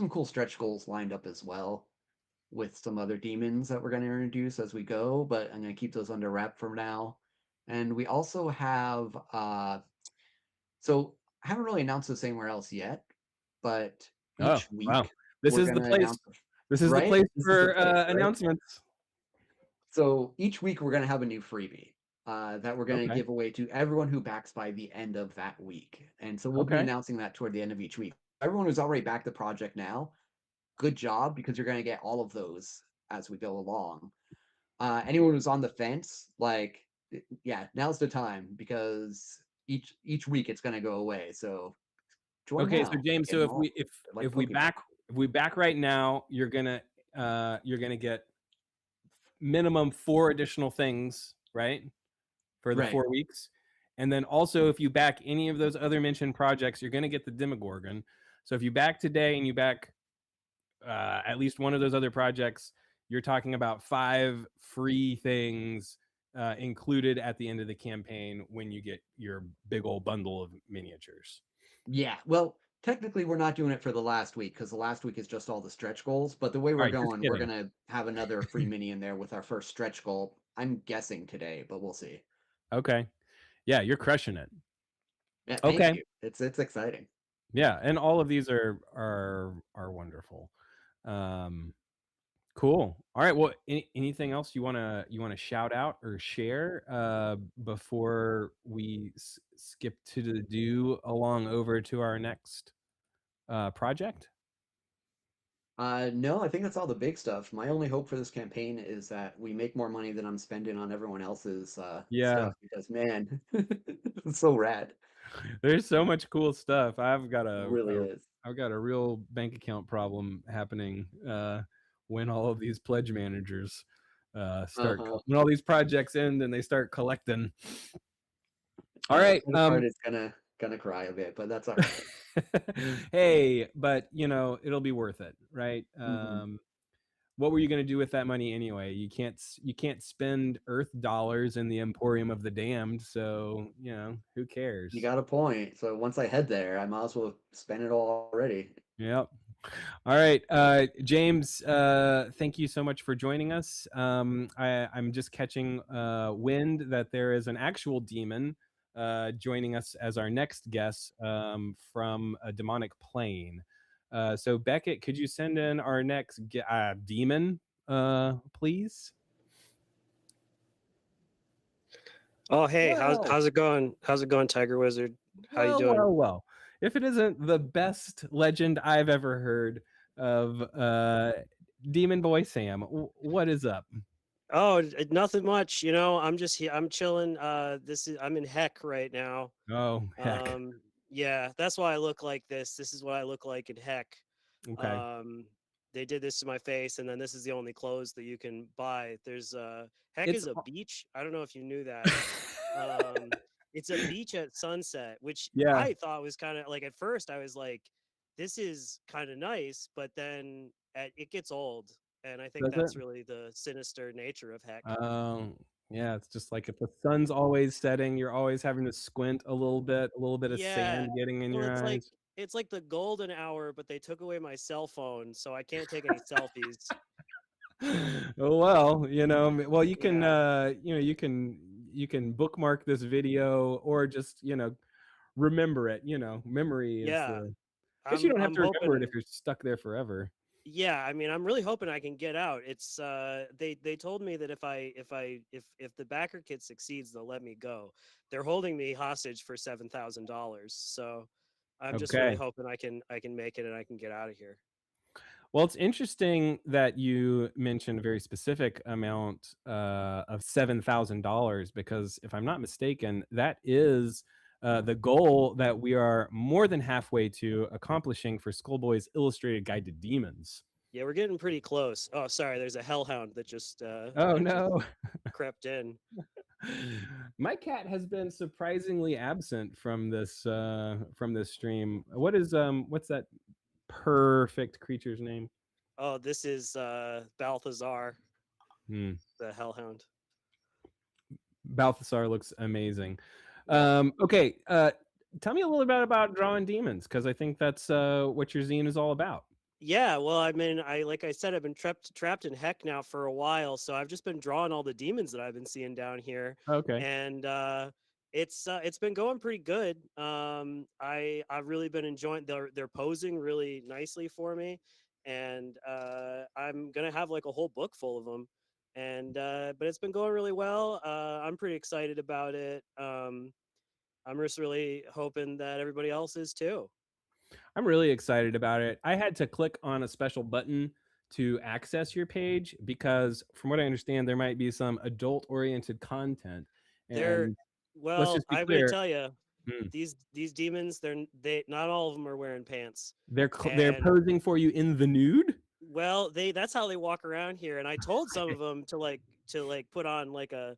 cool stretch goals lined up as well with some other demons that we're going to introduce as we go, but I'm going to keep those under wrap for now. And we also have so I haven't really announced this anywhere else yet, but Oh, each week wow. This we're is the going to place. announce This is the right? place This is for the place, right? announcements. So each week we're going to have a new freebie that we're going to Okay. give away to everyone who backs by the end of that week. And so we'll be Okay. announcing that toward the end of each week. Everyone who's already backed the project now, good job, because you're going to get all of those as we go along. Anyone who's on the fence, like, yeah, now's the time, because each week it's going to go away. So join Okay, now. so James, Get so them all. Like if we Pokemon. back right now, you're gonna get minimum 4 additional things, right? For the Right. 4 weeks. And then also, if you back any of those other mentioned projects, you're gonna get the Demogorgon. So if you back today and you back at least one of those other projects, you're talking about 5 free things included at the end of the campaign when you get your big old bundle of miniatures. Yeah, well, technically we're not doing it for the last week because the last week is just all the stretch goals. But the way we're All right, just going, we're kidding. gonna have another free mini in there with our first stretch goal. I'm guessing today, but we'll see. Okay. Yeah, you're crushing it. Yeah, thank Okay. you. It's exciting. Yeah, and all of these are wonderful. Cool. All right. Well, anything else you wanna shout out or share before we skip to the do along over to our next project? No, I think that's all the big stuff. My only hope for this campaign is that we make more money than I'm spending on everyone else's Yeah. stuff, because man, it's so rad. There's so much cool stuff. I've got It really is. I've got a real bank account problem happening when all of these pledge managers start when all these projects end and they start collecting. All right. The card is gonna cry a bit, but that's all right. Hey, but it'll be worth it, right? what were you going to do with that money anyway? You can't spend Earth dollars in the Emporium of the Damned, so who cares? You got a point. So once I head there, I might as well spend it all already. Yep. All right, James. Thank you so much for joining us. I'm just catching wind that there is an actual demon joining us as our next guest from a demonic plane. So Beckett, could you send in our next demon, please? Oh, hey, Well. how's it going? How's it going, Tiger Wizard? How you doing? Well. If it isn't the best legend I've ever heard of, Demon Boy Sam, what is up? Oh, nothing much. I'm just here. I'm chilling. I'm in Heck right now. Oh, heck. Yeah, that's why I look like this. This is what I look like in Heck. Okay. They did this to my face, and then this is the only clothes that you can buy. There's Heck is a beach. I don't know if you knew that. It's a beach at sunset, which Yeah. I thought was kind of like, at first I was like, this is kind of nice, but then it gets old. And I think Does that's it? really the sinister nature of Heck. Yeah, it's just like if the sun's always setting, you're always having to squint a little bit of sand getting in your eyes. It's like the golden hour, but they took away my cell phone, so I can't take any selfies. Well, you can you can bookmark this video or just remember it. Memory is Yeah. guess you don't have I'm to remember it hoping- if you're stuck there forever. Yeah, I mean, I'm really hoping I can get out. It's they told me that if the backer kit succeeds, they'll let me go. They're holding me hostage for $7,000, so I'm just really Okay. hoping I can make it and I can get out of here. Well, it's interesting that you mentioned a very specific amount of $7,000 because if I'm not mistaken, that is the goal that we are more than halfway to accomplishing for Skullboy's Illustrated Guide to Demons. Yeah, we're getting pretty close. Oh, sorry, there's a hellhound that just Oh no. crept in. My cat has been surprisingly absent from this stream. What's that perfect creature's name? Oh, this is Balthazar, the hellhound. Balthazar looks amazing. Okay, tell me a little bit about drawing demons, because I think that's what your zine is all about. Yeah, well, I mean, like I said, I've been trapped in Heck now for a while, so I've just been drawing all the demons that I've been seeing down here. Okay. And it's been going pretty good. I've really been enjoying. They're posing really nicely for me, and I'm gonna have like a whole book full of them. And but it's been going really well. I'm pretty excited about it. I'm just really hoping that everybody else is too. I'm really excited about it. I had to click on a special button to access your page because, from what I understand, there might be some adult-oriented content. And let's just be I'm clear, gonna tell you, these demons, they not all of them are wearing pants. they're posing for you in the nude. Well, that's how they walk around here, and I told some of them to put on like a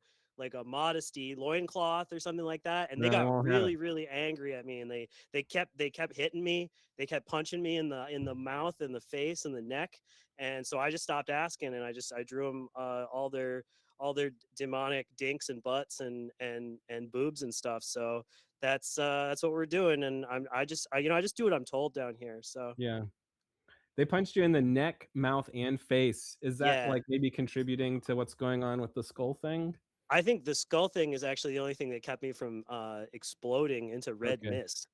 modesty loincloth or something like that, and they got really angry at me, and they kept hitting me. They kept punching me in the mouth and the face and the neck, and so I just stopped asking, and I drew them all their demonic dinks and butts and boobs and stuff. So that's what we're doing, and I just do what I'm told down here. So yeah. They punched you in the neck, mouth, and face. Is that like maybe contributing to what's going on with the skull thing? I think the skull thing is actually the only thing that kept me from exploding into red mist.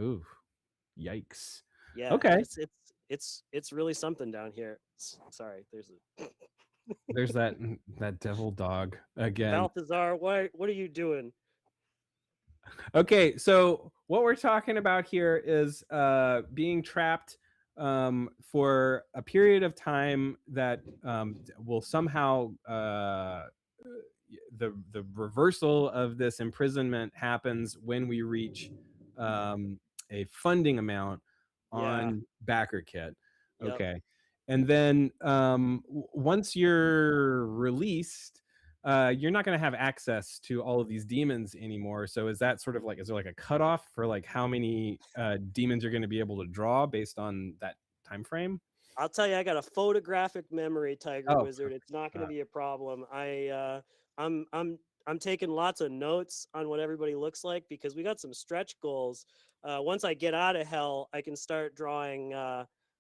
Ooh, yikes! Yeah. Okay. It's really something down here. Sorry, there's that devil dog again. Balthazar, what are you doing? Okay, so what we're talking about here is being trapped for a period of time that will somehow the reversal of this imprisonment happens when we reach a funding amount on backer kit. Okay. And then once you're released, you're not going to have access to all of these demons anymore. So is that sort of like, is there like a cutoff for like how many demons you're going to be able to draw based on that time frame? I'll tell you, I got a photographic memory, Tiger Oh, Wizard. It's not going to be a problem. I'm taking lots of notes on what everybody looks like because we got some stretch goals. Once I get out of hell, I can start drawing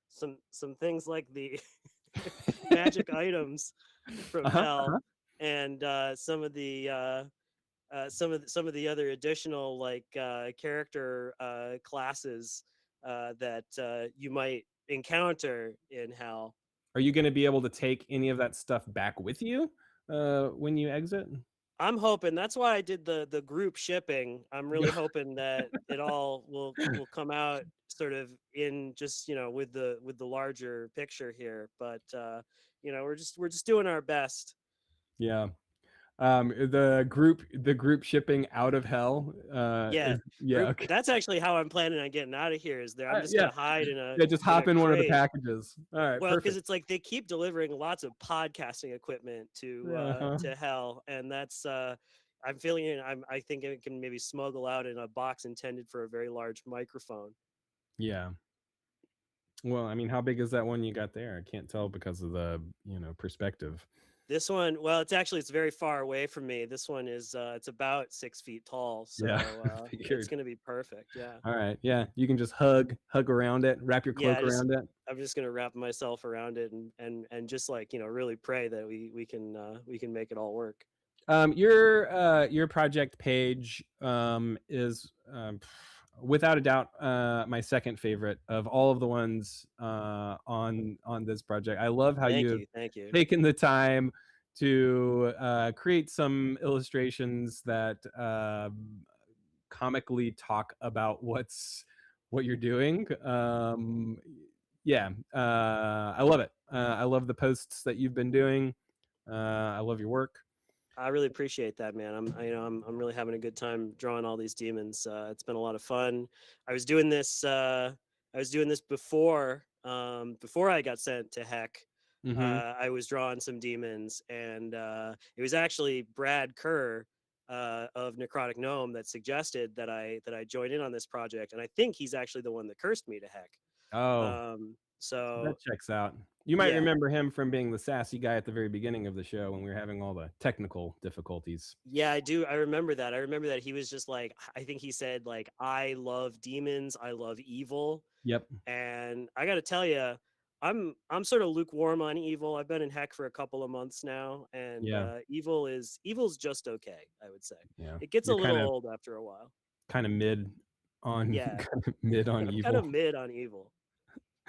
some things like the magic items from hell and some of the other additional like character classes that you might encounter in hell. Are you going to be able to take any of that stuff back with you when you exit? I'm hoping that's why I did the group shipping. I'm really hoping that it all will come out sort of in just with the larger picture here. But we're just doing our best. Yeah. The group shipping out of hell. Okay. That's actually how I'm planning on getting out of here. Is there? I'm just gonna hide in a just hop in one of the packages. All right. Well, because it's like they keep delivering lots of podcasting equipment to hell, and that's I'm feeling it. I think it can maybe smuggle out in a box intended for a very large microphone. Yeah. Well, I mean, how big is that one you got there? I can't tell because of the perspective. This one, well, it's very far away from me. This one is it's about 6 feet tall, so it's gonna be perfect. Yeah. All right. Yeah, you can just hug around it, wrap your cloak around it. I'm just gonna wrap myself around it and just like really pray that we can make it all work. Your project page is without a doubt my second favorite of all of the ones on this project. I love how you've taken the time to create some illustrations that comically talk about what you're doing. I love it. I love the posts that you've been doing. I love your work. I really appreciate that, man. I'm really having a good time drawing all these demons. It's been a lot of fun. I was doing this before I got sent to Heck. I was drawing some demons, and it was actually Brad Kerr of Necrotic Gnome that suggested that I join in on this project, and I think he's actually the one that cursed me to Heck. So that checks out. You might remember him from being the sassy guy at the very beginning of the show when we were having all the technical difficulties. Yeah, I do. I remember that. I remember that he was just like, I think he said like, I love demons, I love evil. Yep. And I got to tell you, I'm sort of lukewarm on evil. I've been in Heck for a couple of months now, and evil's just okay, I would say. Yeah. It gets a little old after a while. Kind of mid on mid on evil. Kind of mid on evil.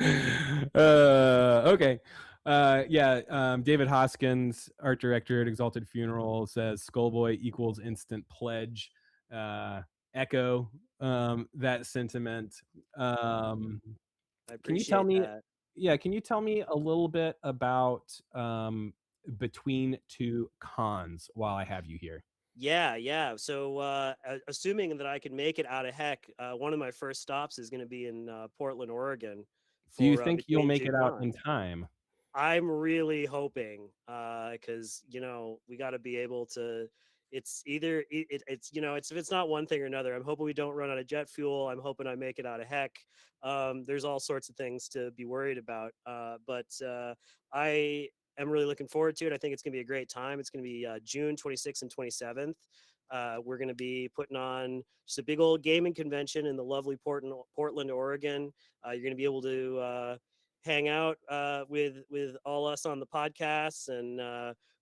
Okay. David Hoskins, art director at Exalted Funeral, says Skullboy equals instant pledge. Echo that sentiment. I appreciate can you tell me that. Can you tell me a little bit about Between Two Cons while I have you here? Yeah. So assuming that I can make it out of Heck, one of my first stops is going to be in Portland, Oregon. Do you think you'll make it out in time? I'm really hoping because we got to be able to. It's either it's if it's not one thing or another. I'm hoping we don't run out of jet fuel. I'm hoping I make it out of Heck. There's all sorts of things to be worried about. But I am really looking forward to it. I think it's gonna be a great time. It's gonna be June 26th and 27th. We're going to be putting on just a big old gaming convention in the lovely Portland, Oregon. You're going to be able to hang out with all us on the podcasts, and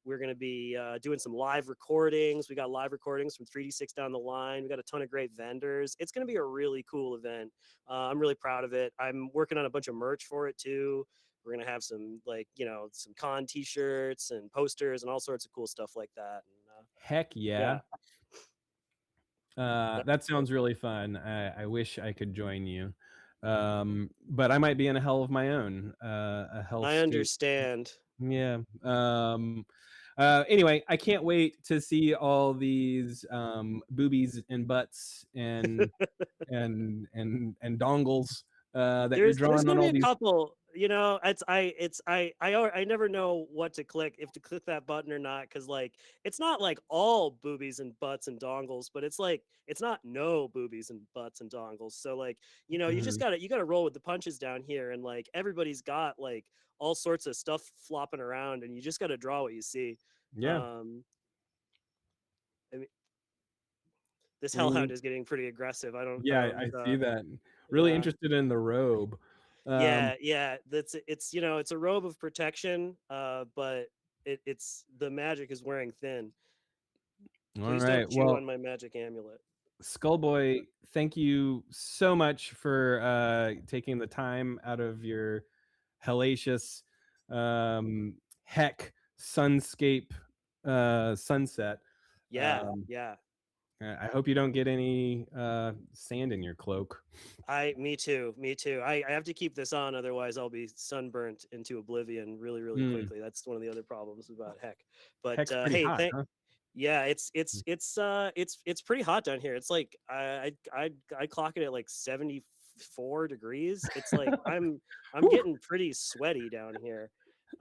we're going to be doing some live recordings. We got live recordings from 3D6 down the line. We got a ton of great vendors. It's going to be a really cool event. I'm really proud of it. I'm working on a bunch of merch for it too. We're going to have some some con t-shirts and posters and all sorts of cool stuff like that. And, heck yeah. That sounds really fun. I wish I could join you, but I might be in a hell of my own. A hell. I understand. Yeah. Anyway, I can't wait to see all these boobies and butts and and dongles that you're drawing on all these. you know, I never know what to click, if to click that button or not, because like it's not like all boobies and butts and dongles, but it's like it's not no boobies and butts and dongles. So like, you know, you just gotta roll with the punches down here, and like everybody's got like all sorts of stuff flopping around, and you just gotta draw what you see. Yeah. I mean, this We need- hellhound is getting pretty aggressive. I Yeah, don't, I see that. Really yeah. interested in the robe. Yeah, it's you know, it's a robe of protection, but it's the magic is wearing thin. All Please right. don't chew on my magic amulet. Skullboy, thank you so much for taking the time out of your hellacious heck sunscape sunset. Yeah, Um, yeah. I hope you don't get any sand in your cloak. Me too. I have to keep this on, otherwise I'll be sunburnt into oblivion really quickly. That's one of the other problems about heck. But Heck's pretty hey, hot, huh? yeah, it's pretty hot down here. It's like I clock it at like 74 degrees. It's like I'm getting pretty sweaty down here.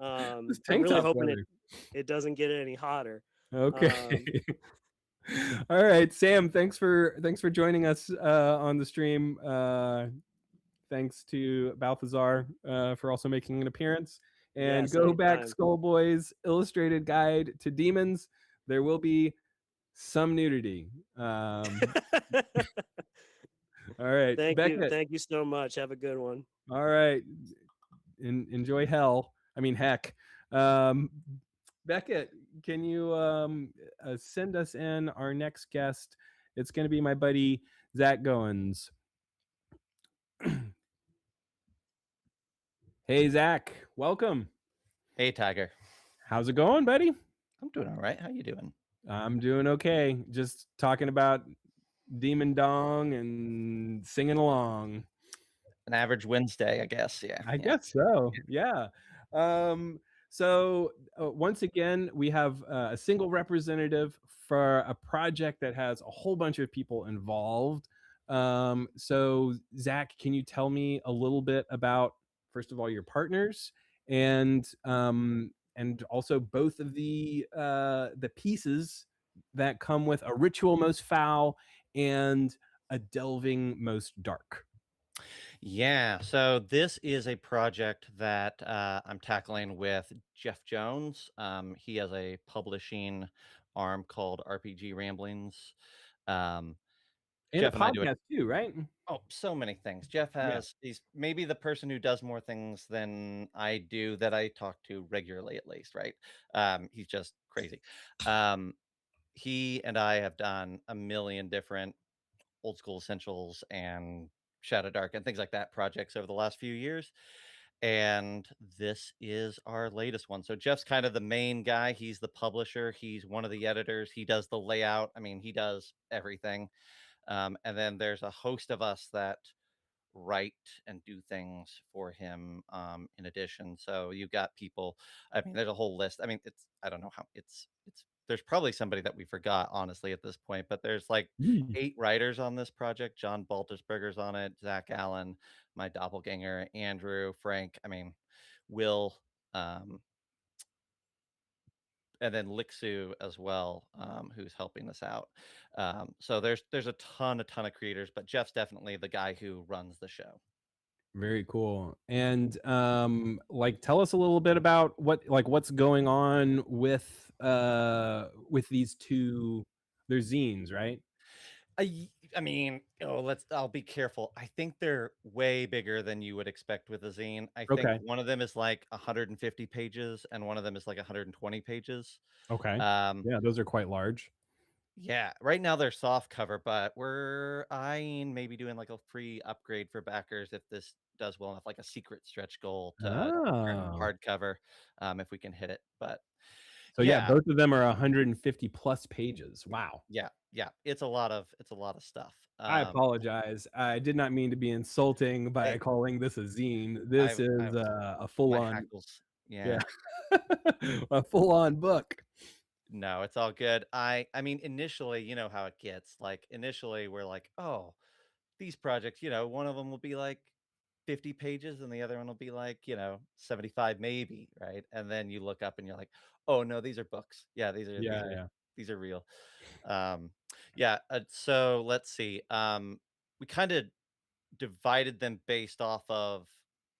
I'm really hoping it doesn't get any hotter. Okay. All right, Sam, thanks for joining us on the stream. Thanks to Balthazar for also making an appearance. And Yes, go back, anytime. Skullboy's illustrated guide to demons. There will be some nudity. All right, Thank Beckett. you. Thank you so much. Have a good one. All right. Enjoy hell. I mean, heck. Beckett, can you send us in our next guest? It's going to be my buddy, Zach Goins. Hey, Zach. Welcome. Hey, Tiger. How's it going, buddy? I'm doing all right. How you doing? I'm doing okay. Just talking about Demon Dong and singing along. An average Wednesday, I guess. Yeah. I guess so. Yeah. So once again, we have a single representative for a project that has a whole bunch of people involved. So Zach, can you tell me a little bit about, first of all, your partners and also both of the pieces that come with a ritual most foul and a delving most dark? Yeah. So this is a project that I'm tackling with Jeff Jones. He has a publishing arm called RPG Ramblings. And Jeff a and I do it. podcast too, right? Oh, so many things. Jeff he's maybe the person who does more things than I do that I talk to regularly, at least, right? He's just crazy. He and I have done a million different old school essentials and Shadow Dark and things like that projects over the last few years. And this is our latest one. So Jeff's kind of the main guy. He's the publisher. He's one of the editors. He does the layout. I mean, he does everything. And then there's a host of us that write and do things for him in addition. So you've got people, I mean, there's a whole list. I mean, I don't know how there's probably somebody that we forgot, honestly, at this point, but there's like 8 writers on this project. John Baltersberger's on it, Zach Allen, my doppelganger, Andrew, Frank, I mean, Will, and then Lixu as well, who's helping us out. So there's a ton of creators, but Jeff's definitely the guy who runs the show. Very cool. And like tell us a little bit about what's going on with these two, they're zines, right? I mean, I'll be careful. I think they're way bigger than you would expect with a zine. I think one of them is like 150 pages and one of them is like 120 pages. Okay. Yeah, those are quite large. Yeah, right now they're soft cover, but we're eyeing maybe doing like a free upgrade for backers if this does well enough, like a secret stretch goal to turn hardcover, if we can hit it. But so yeah, both of them are 150 plus pages. Wow. Yeah, it's a lot of stuff. I apologize. I did not mean to be insulting by calling this a zine. This is a full-on, yeah, a full-on book. No, it's all good. I mean, initially, you know how it gets. Like initially, we're like, oh, these projects, you know, one of them will be like 50 pages and the other one will be like, 75 maybe, right? And then you look up and you're like, oh no, these are books. Yeah, Yeah. these are real. Yeah, so let's see. We kind of divided them based off of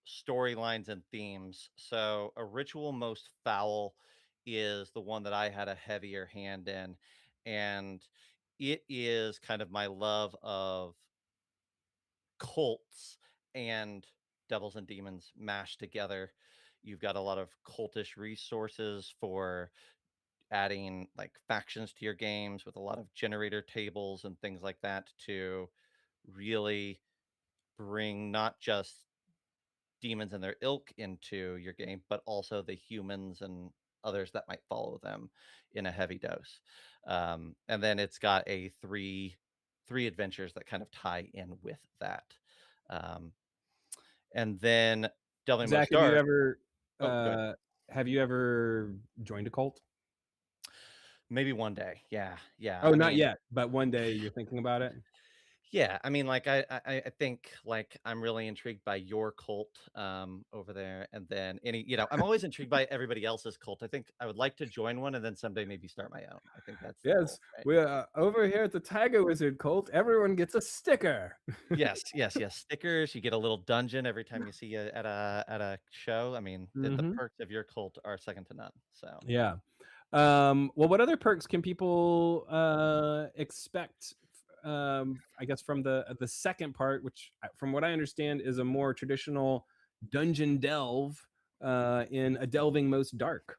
storylines and themes. So, A Ritual Most Foul is the one that I had a heavier hand in, and it is kind of my love of cults and devils and demons mashed together. You've got a lot of cultish resources for adding like factions to your games with a lot of generator tables and things like that to really bring not just demons and their ilk into your game, but also the humans and others that might follow them in a heavy dose. And then it's got a three adventures that kind of tie in with that. Um, and then Delving Zach, Most Dark. Oh, go ahead. have you ever joined a cult? Maybe one day. Yeah. Oh, not yet, but one day you're thinking about it. Yeah, I mean, like I think like I'm really intrigued by your cult over there, and then I'm always intrigued by everybody else's cult. I think I would like to join one, and then someday maybe start my own. I think that's the goal, Yes, right? we over here at the Tiger Wizard cult. Everyone gets a sticker. Yes. Stickers. You get a little dungeon every time you see you at a show. I mean, the perks of your cult are second to none. So Yeah. Well, what other perks can people expect? I guess from the second part, which, from what I understand, is a more traditional dungeon delve in A Delving Most Dark.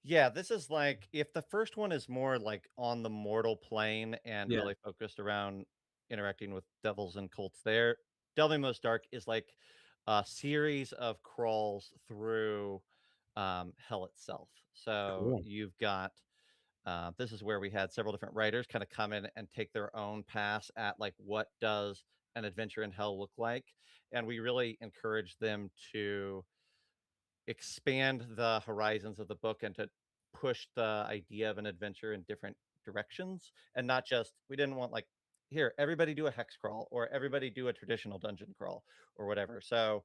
yeah, this is like if the first one is more like on the mortal plane and Yeah. really focused around interacting with devils and cults there, Delving Most Dark is like a series of crawls through hell itself. So Cool. you've got this is where we had several different writers kind of come in and take their own pass at like what does an adventure in hell look like, and we really encourage them to expand the horizons of the book and to push the idea of an adventure in different directions, and not just we didn't want like here everybody do a hex crawl or everybody do a traditional dungeon crawl or whatever. So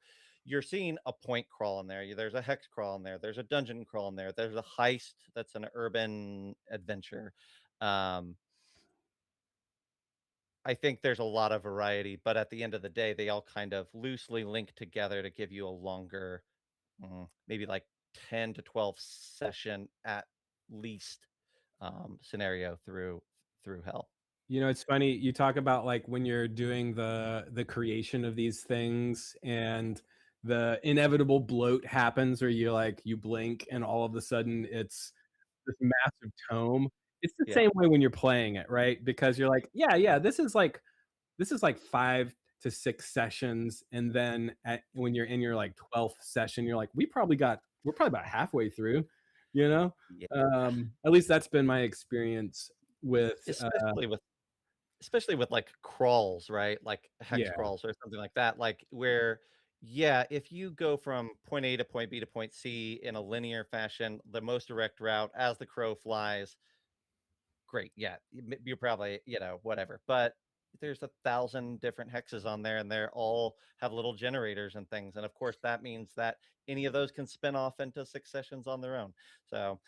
you're seeing a point crawl in there, there's a hex crawl in there, there's a dungeon crawl in there, there's a heist that's an urban adventure. I think there's a lot of variety, but at the end of the day they all kind of loosely link together to give you a longer maybe like 10 to 12 session at least scenario through hell. It's funny you talk about like when you're doing the creation of these things and the inevitable bloat happens, or you blink and all of a sudden it's this massive tome. It's the Yeah. same way when you're playing it, right? Because you're like, yeah, this is like 5 to 6 sessions, and then when you're in your like 12th session, you're like, we're probably about halfway through, Yeah. At least that's been my experience with especially with like crawls, right? Like hex Yeah. crawls or something like that. Like where if you go from point A to point B to point C in a linear fashion, the most direct route as the crow flies, great. Yeah, you're probably, whatever. But there's 1,000 different hexes on there, and they're all have little generators and things. And of course, that means that any of those can spin off into 6 sessions on their own. So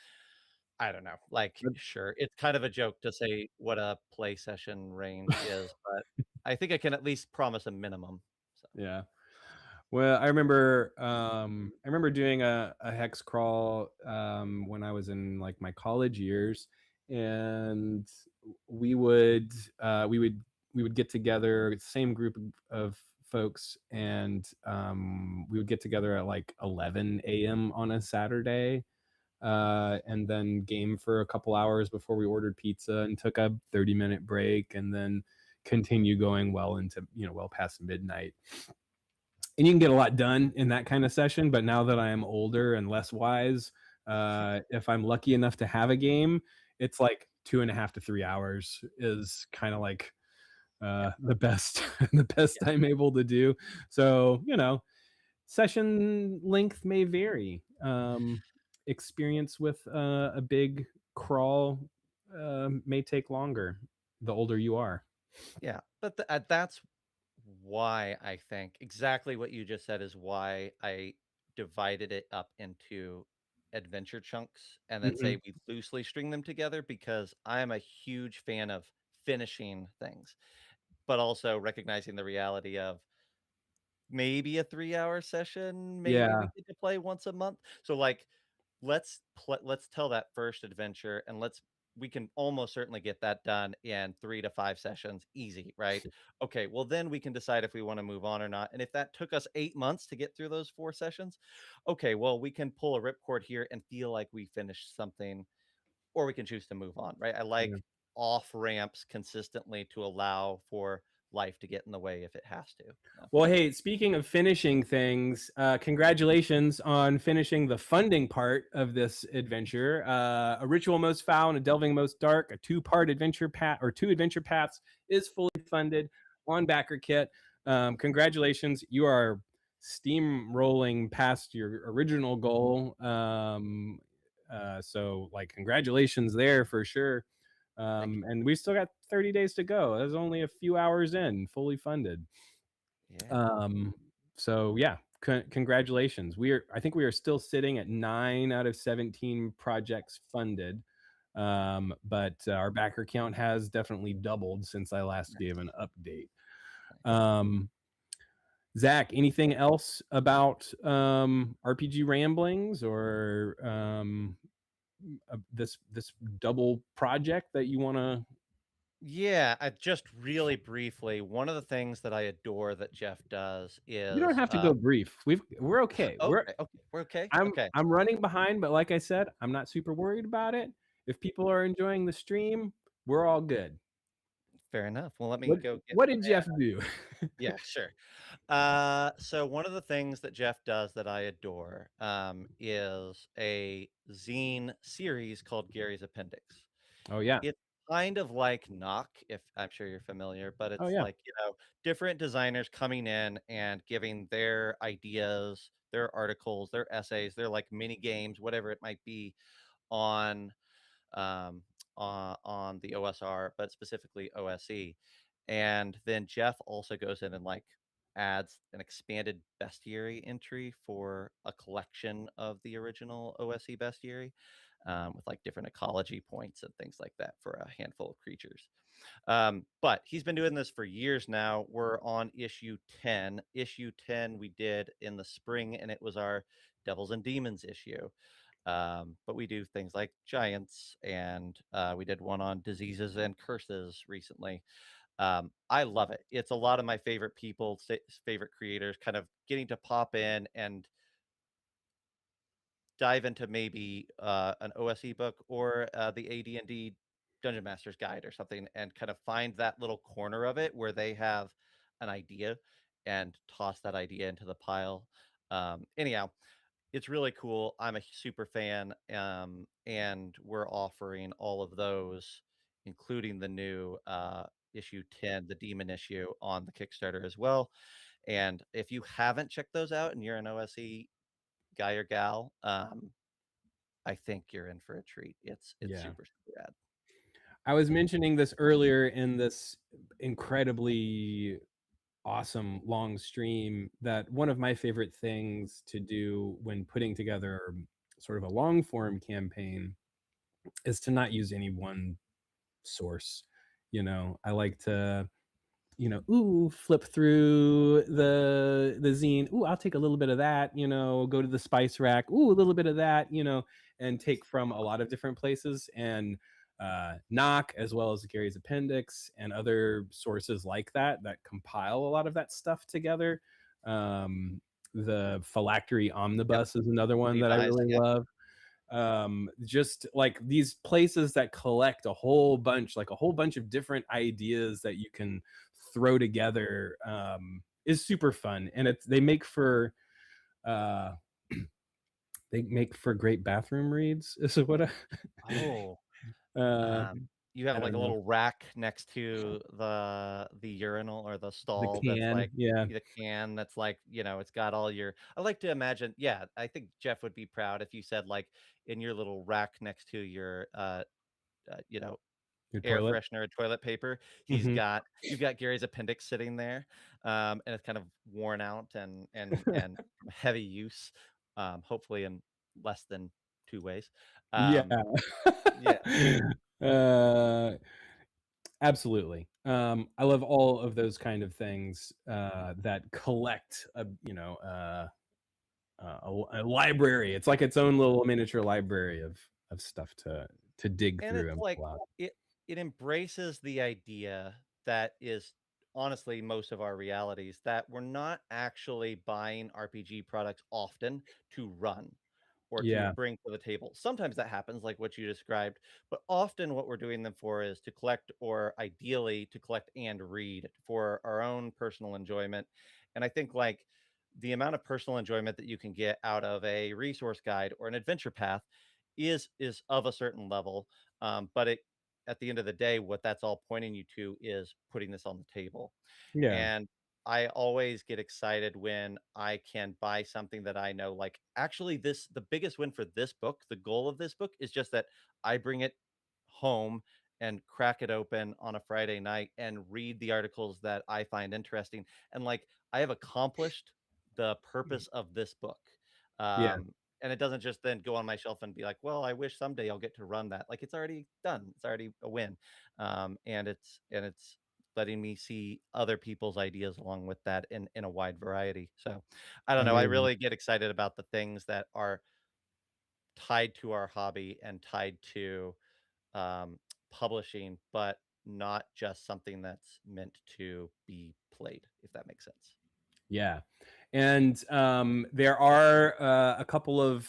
I don't know. Like, sure, it's kind of a joke to say what a play session range is, but I think I can at least promise a minimum. So. Yeah. Well, I remember doing a hex crawl when I was in like my college years, and we would get together, same group of folks, and we would get together at like 11 a.m. on a Saturday, and then game for a couple hours before we ordered pizza and took a 30-minute break, and then continue going well into well past midnight. And you can get a lot done in that kind of session. But now that I am older and less wise, if I'm lucky enough to have a game, it's like 2.5 to 3 hours is kind of like the best I'm able to do. So session length may vary. Experience with a big crawl may take longer the older you are. Yeah, but that's why I think exactly what you just said is why I divided it up into adventure chunks and then Mhm. say we loosely string them together because I am a huge fan of finishing things, but also recognizing the reality of maybe a 3-hour session, maybe we Yeah. get to play once a month. So, like, let's tell that first adventure, and we can almost certainly get that done in 3 to 5 sessions, easy, right? Okay, well, then we can decide if we wanna move on or not, and if that took us 8 months to get through those 4 sessions, okay, well, we can pull a ripcord here and feel like we finished something, or we can choose to move on, right? I Yeah. like off ramps consistently to allow for life to get in the way if it has to. Well, hey, speaking of finishing things, congratulations on finishing the funding part of this adventure. A ritual most foul and a delving most dark, a two-part adventure path or two adventure paths is fully funded on backer kit. Congratulations, you are steamrolling past your original goal. So, like, congratulations there for sure. And we still got 30 days to go. That's only a few hours in, fully funded. Yeah. So yeah, congratulations. I think we are still sitting at 9 out of 17 projects funded. But our backer count has definitely doubled since I last gave an update. Zach, anything else about RPG ramblings or this double project that you want to? Yeah, I just really briefly, one of the things that I adore that Jeff does You don't is have to go brief. We're okay. okay, we're okay. Okay. I'm running behind, but like I said, I'm not super worried about it. If people are enjoying the stream, we're all good. Fair enough. Well, let me What go get what did Jeff do? yeah, sure. So one of the things that Jeff does that I adore is a zine series called Gary's Appendix. Oh yeah. It's kind of like Knock, if I'm sure you're familiar, but Oh it's yeah. like, different designers coming in and giving their ideas, their articles, their essays, their like mini games, whatever it might be on um on the OSR, but specifically OSE. And then Jeff also goes in and like adds an expanded bestiary entry for a collection of the original OSE bestiary with like different ecology points and things like that for a handful of creatures. But he's been doing this for years now. We're on issue 10. Issue 10 we did in the spring, and it was our Devils and Demons issue. But we do things like giants, and we did one on diseases and curses recently. I love it. It's a lot of my favorite people, favorite creators, kind of getting to pop in and dive into maybe an OSE book or the AD&D Dungeon Master's Guide or something, and kind of find that little corner of it where they have an idea and toss that idea into the pile. Anyhow, it's really cool. I'm a super fan, and we're offering all of those, including the new issue 10, the Demon issue, on the Kickstarter as well. And if you haven't checked those out and you're an OSE guy or gal, I think you're in for a treat. It's Yeah. super super rad. I was mentioning this earlier in this incredibly awesome long stream that one of my favorite things to do when putting together sort of a long form campaign is to not use any one source. I like to flip through the zine. Ooh, I'll take a little bit of that, go to the spice rack. Ooh, a little bit of that, and take from a lot of different places. And Knock, as well as Gary's Appendix and other sources like that compile a lot of that stuff together. The Phylactery Omnibus is another one that I really love. Just like these places that collect a whole bunch of different ideas that you can throw together is super fun, and they make for great bathroom reads. Is what You have I like don't a know. little rack next to the urinal or the stall that's can, like yeah. the can that's like, it's got all your I like to imagine, yeah, I think Jeff would be proud if you said like in your little rack next to your you know, Your air toilet? freshener or toilet paper. Mhm. You've got Gary's appendix sitting there, and it's kind of worn out and from heavy use, hopefully in less than 2 ways. Yeah. Yeah. Absolutely. I love all of those kind of things that collect a library. It's like its own little miniature library of stuff to dig And through it's and like pull out. it embraces the idea that is honestly most of our realities that we're not actually buying RPG products often to run or to Yeah. bring to the table. Sometimes that happens, like what you described, but often what we're doing them for is to collect, or ideally to collect and read for our own personal enjoyment. And I think like the amount of personal enjoyment that you can get out of a resource guide or an adventure path is of a certain level. But it at the end of the day, what that's all pointing you to is putting this on the table. Yeah. And I always get excited when I can buy something that I know, like, actually, the biggest win for this book, the goal of this book is just that I bring it home and crack it open on a Friday night and read the articles that I find interesting. And like, I have accomplished the purpose of this book. Yeah. And it doesn't just then go on my shelf and be like, well, I wish someday I'll get to run that. Like, it's already done. It's already a win. And it's letting me see other people's ideas along with that in a wide variety. So I don't know. I Amazing. really get excited about the things that are tied to our hobby and tied to um, publishing, but not just something that's meant to be played, if that makes sense. Yeah. And there are a couple of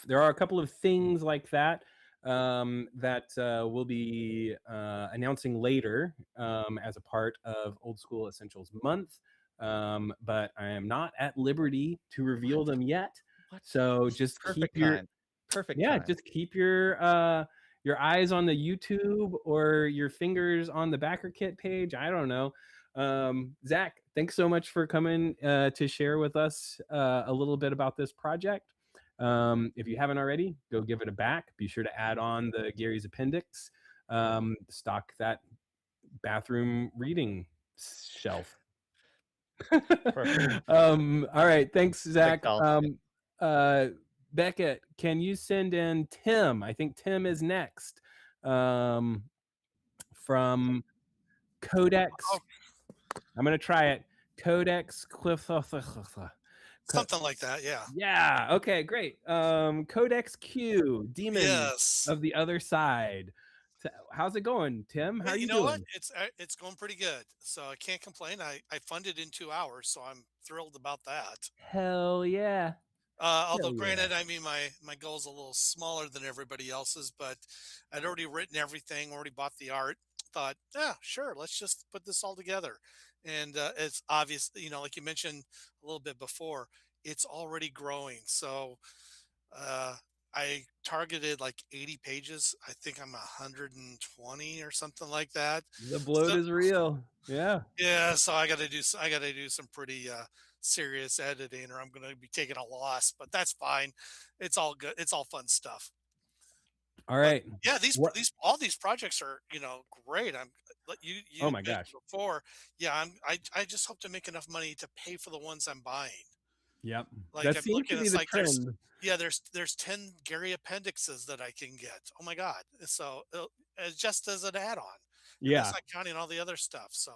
things like that that we'll be announcing later as a part of Old School Essentials Month. But I am not at liberty to reveal them yet. What? So just keep Perfect time. Perfect time. just keep your eyes on the YouTube or your fingers on the Backer Kit page. I don't know. Zach, thanks so much for coming to share with us a little bit about this project. If you haven't already, go give it a back. Be sure to add on the Gary's Appendix. Stock that bathroom reading shelf. Perfect. All right. Thanks, Zach. call. Beckett, can you send in Tim? I think Tim is next. From Codex. Oh. I'm gonna try it. Codex Something like that, yeah. Yeah. Okay. Great. Codex Q, Demons Yes. of the Other Side. How's it going, Tim? How are You you know doing? what? It's going pretty good. So I can't complain. I funded in 2 hours, so I'm thrilled about that. Hell yeah. Although Hell yeah. granted, I mean my goal's a little smaller than everybody else's, but I'd already written everything, already bought the art. Thought, yeah, sure, let's just put this all together. And it's obvious, like you mentioned a little bit before, it's already growing. So I targeted like 80 pages. I think I'm 120 or something like that. The bloat So, is real. Yeah. yeah, so I got to do some pretty serious editing, or I'm going to be taking a loss. But that's fine. It's all good. It's all fun stuff. All right. Yeah, all these projects are great. I'm like you Oh my mentioned gosh. before. Yeah, I just hope to make enough money to pay for the ones I'm buying. Yep. Like That I'm seems looking, to be it's the like trend. there's 10 Gary appendixes that I can get. Oh my god! So just as an add-on, and Yeah. that's not counting all the other stuff. So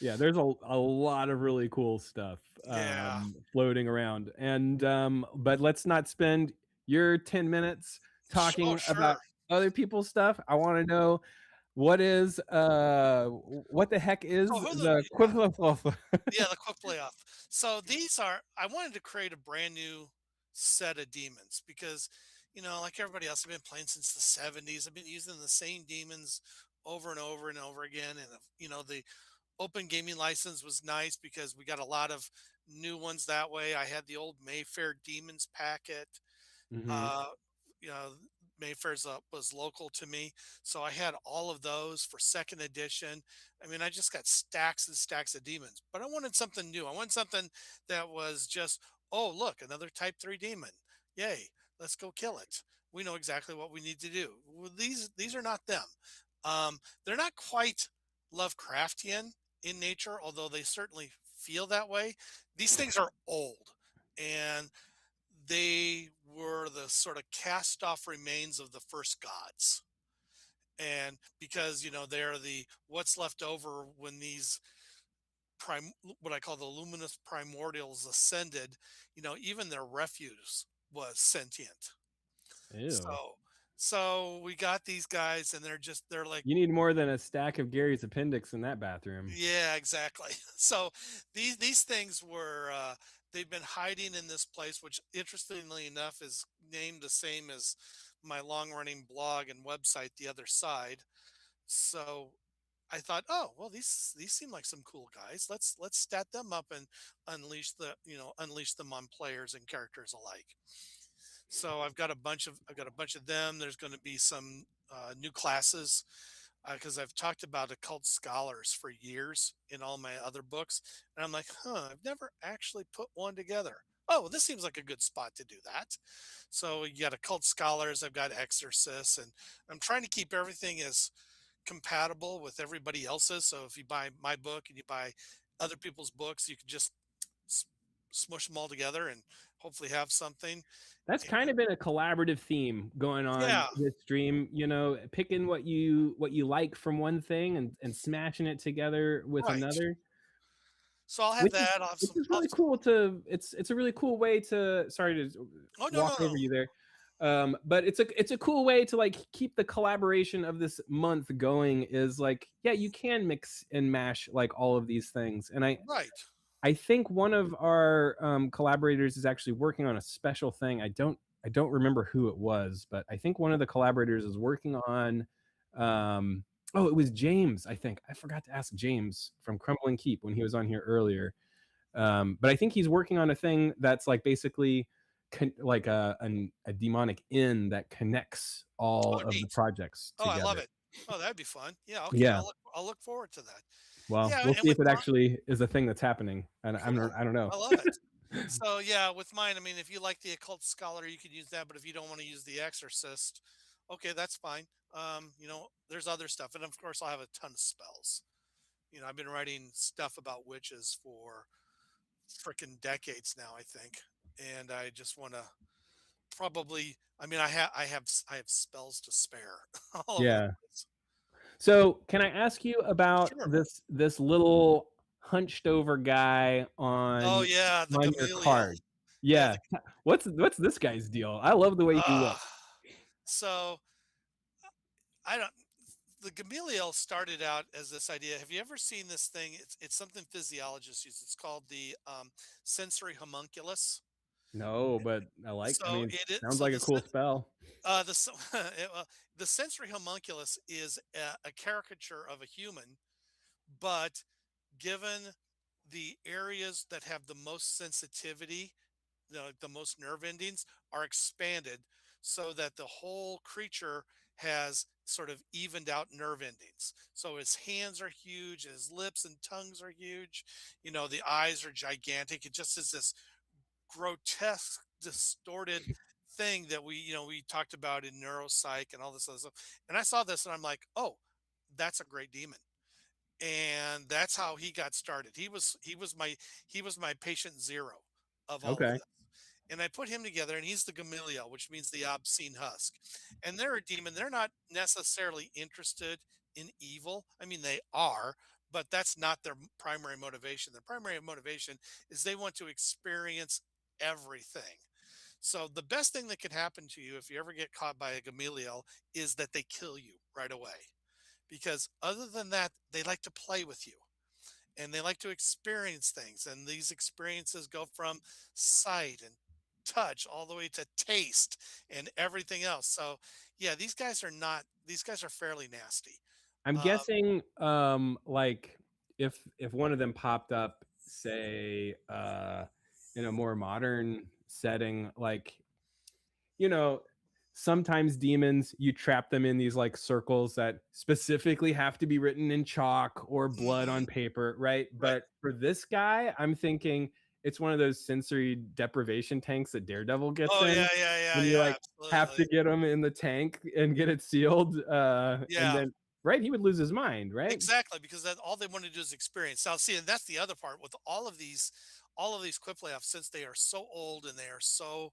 Yeah, there's a lot of really cool stuff yeah, floating around. And but let's not spend your 10 minutes talking about sure. other people's stuff. I want to know what the heck is So who the yeah, the quick playoff. So I wanted to create a brand new set of demons because, like everybody else, I've been playing since the 70s. I've been using the same demons over and over and over again. And, the open gaming license was nice because we got a lot of new ones that way. I had the old Mayfair Demons packet. Mhm. Uh, you know, Mayfair's was local to me, so I had all of those for second edition. I mean, I just got stacks and stacks of demons, but I wanted something new. I wanted something that was just, oh, look, another Type 3 demon. Yay, let's go kill it. We know exactly what we need to do. Well, these are not them. They're not quite Lovecraftian in nature, although they certainly feel that way. These things are old, and they were the sort of cast off remains of the first gods. And because, they're the what's left over when these what I call the luminous primordials ascended, even their refuse was sentient. Ew. So we got these guys, and they're like, You need more than a stack of Gary's appendix in that bathroom. yeah, exactly. So these things were they've been hiding in this place, which interestingly enough is named the same as my long running blog and website, The Other Side. So I thought, oh well, these seem like some cool guys. Let's stat them up and unleash them on players and characters alike. So I've got a bunch of them. There's going to be some new classes because I've talked about occult scholars for years in all my other books, and I'm like, I've never actually put one together. Oh, well, this seems like a good spot to do that. So you got occult scholars, I've got exorcists, and I'm trying to keep everything as compatible with everybody else's. So if you buy my book and you buy other people's books, you can just smush them all together and hopefully have something. That's kind of been a collaborative theme going on Yeah. this stream, picking what you like from one thing and smashing it together with Right. another. So I'll have that. I'll have some. It's really cool to. It's a really cool way to. Sorry to walk over you there, but it's a cool way to like keep the collaboration of this month going. Is like, yeah, you can mix and mash like all of these things, and I think one of our collaborators is actually working on a special thing. I don't remember who it was, but I think one of the collaborators is working on. Oh, it was James, I think. I forgot to ask James from Crumbling Keep when he was on here earlier. But I think he's working on a thing that's like basically like a demonic inn that connects all of the projects together. I love it. Oh, that'd be fun. Yeah. Okay. Yeah. I'll look forward to that. Well, yeah, we'll see if it actually is a thing that's happening. And cool. I don't know. I love it. So yeah, with mine, I mean, if you like the occult scholar, you could use that. But if you don't want to use the exorcist, okay, that's fine. There's other stuff, and of course, I'll have a ton of spells. I've been writing stuff about witches for freaking decades now, I think, and I just want to probably. I mean, I have spells to spare. All yeah. So, can I ask you about this little hunched over guy on? Oh yeah, the your card. Yeah. What's this guy's deal? I love the way he looks. So the Gamaliel started out as this idea. Have you ever seen this thing? It's something physiologists use. It's called the sensory homunculus. No, but I like. So I mean, it sounds like a cool spell. The sensory homunculus is a caricature of a human, but given the areas that have the most sensitivity, the most nerve endings are expanded so that the whole creature has sort of evened out nerve endings. So his hands are huge, his lips and tongues are huge, the eyes are gigantic. It just is this grotesque, distorted thing that we talked about in neuropsych and all this other stuff. And I saw this and I'm like, oh, that's a great demon. And that's how he got started. He was my patient zero of all of this. And I put him together, and he's the Gamaliel, which means the obscene husk. And they're a demon. They're not necessarily interested in evil. I mean, they are, but that's not their primary motivation. Their primary motivation is they want to experience everything. So the best thing that could happen to you if you ever get caught by a Gamaliel is that they kill you right away. Because other than that, they like to play with you and they like to experience things. And these experiences go from sight and touch all the way to taste and everything else. So yeah, these guys are fairly nasty. I'm guessing like if one of them popped up, say in a more modern setting, like sometimes demons, you trap them in these like circles that specifically have to be written in chalk or blood on paper, right? But for this guy, I'm thinking it's one of those sensory deprivation tanks that Daredevil gets in. Yeah. And you like have to get them in the tank and get it sealed. And then right? He would lose his mind, right? Exactly, because that all they want to do is experience. Now, see, and that's the other part with all of these quip layoffs, since they are so old and they are so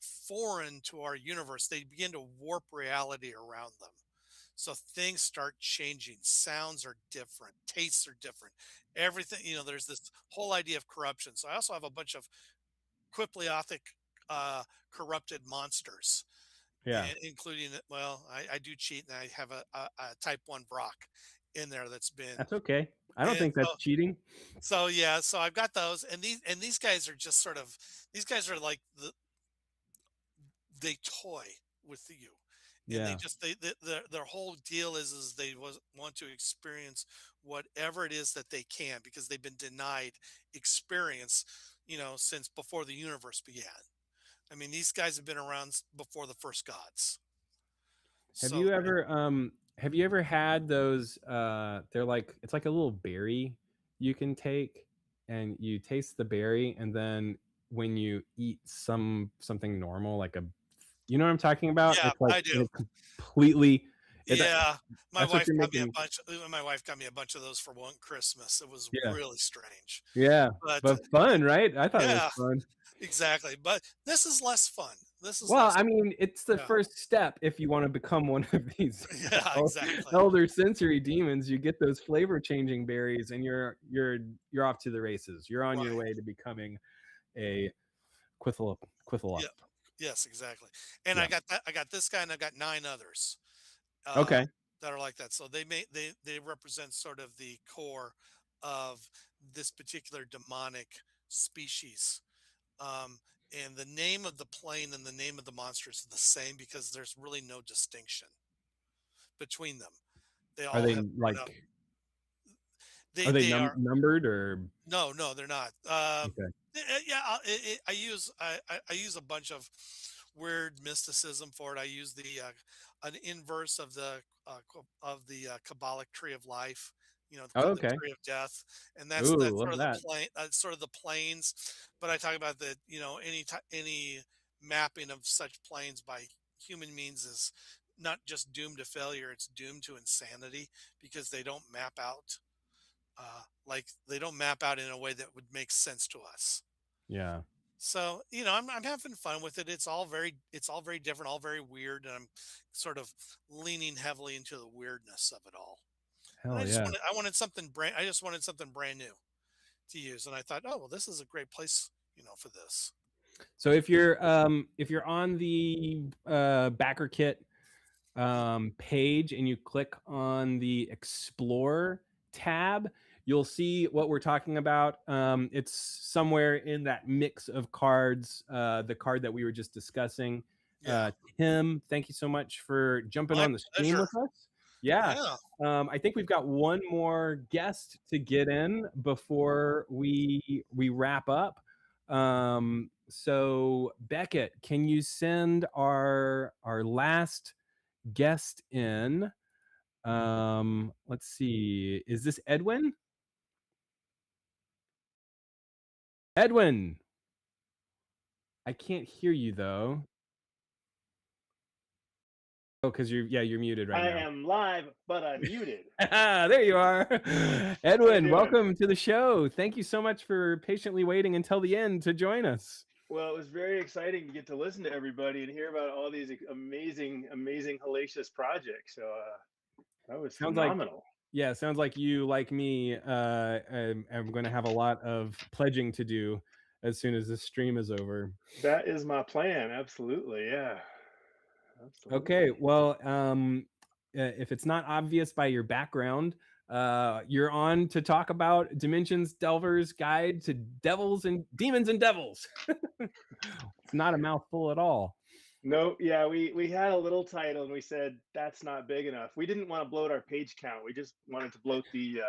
foreign to our universe, they begin to warp reality around them. So things start changing. Sounds are different. Tastes are different. Everything, there's this whole idea of corruption. So I also have a bunch of quipliotic corrupted monsters, Yeah, and including, well, I do cheat, and I have a type 1 Brock in there that's been, that's okay. I don't and think that's cheating. so yeah, so I've got those, and these guys are just sort of, these guys are like they toy with you, and they Yeah. just their whole deal is they want to experience whatever it is that they can, because they've been denied experience, since before the universe began. I mean, these guys have been around before the first gods. Have So you ever had those they're like, it's like a little berry you can take, and you taste the berry, and then when you eat something normal, like you know what I'm talking about? yeah, It's like I do. it completely Yeah, my that's what wife you're got me a making. bunch. My wife got me a bunch of those for one Christmas. It was Yeah. really strange, Yeah. but But fun, right? I thought it was yeah, fun. exactly. But this is less fun. This is Well, less. I mean, it's the Yeah, first step if you want to become one of these yeah, exactly. elder sensory demons. You get those flavor changing berries, and you're off to the races. You're on your Right. way to becoming a Quithalop. Yeah. Yes, exactly. And Yeah. I got this guy, and I got 9 others uh, Okay. that are like that. So they represent sort of the core of this particular demonic species. Um, and the name of the plane and the name of the monster is the same, because there's really no distinction between them. They Are all they have grown up. like They are they they are. numbered or No, no, they're not. okay? Yeah, I use a bunch of weird mysticism for it. I use the an inverse of the Kabbalic tree of life. Oh, Called the okay. tree of death, and Ooh, that's love that. sort of the planes. But I talk about that. Any mapping of such planes by human means is not just doomed to failure; it's doomed to insanity, because they don't map out like they don't map out in a way that would make sense to us. Yeah. So I'm having fun with it. It's all very different, all very weird, and I'm sort of leaning heavily into the weirdness of it all. And Hell yeah. I just wanted something brand new to use, and I thought, oh well, this is a great place, for this. So if you're on the backer kit page, and you click on the explore tab, you'll see what we're talking about. It's somewhere in that mix of cards, the card that we were just discussing. Yeah, Tim, thank you so much for jumping my on the stream pleasure. with us. Yeah. Yeah, I think we've got one more guest to get in before we wrap up. So Beckett, can you send our last guest in? Let's see. Is this Edwin? Edwin. I can't hear you though. Oh, because you're muted right I now. am live, but I'm muted. There you are. Edwin, welcome to the show. Thank you so much for patiently waiting until the end to join us. Well, it was very exciting to get to listen to everybody and hear about all these amazing, hellacious projects. So that was phenomenal. Sounds like you, like me, I'm going to have a lot of pledging to do as soon as this stream is over. That is my plan. Absolutely. Yeah. Absolutely. Okay. Well, if it's not obvious by your background, you're on to talk about Dimensions Delver's Guide to Devils and Demons and Devils. It's not a mouthful at all. No, yeah, we had a little title and we said that's not big enough. We didn't want to bloat our page count. We just wanted to bloat the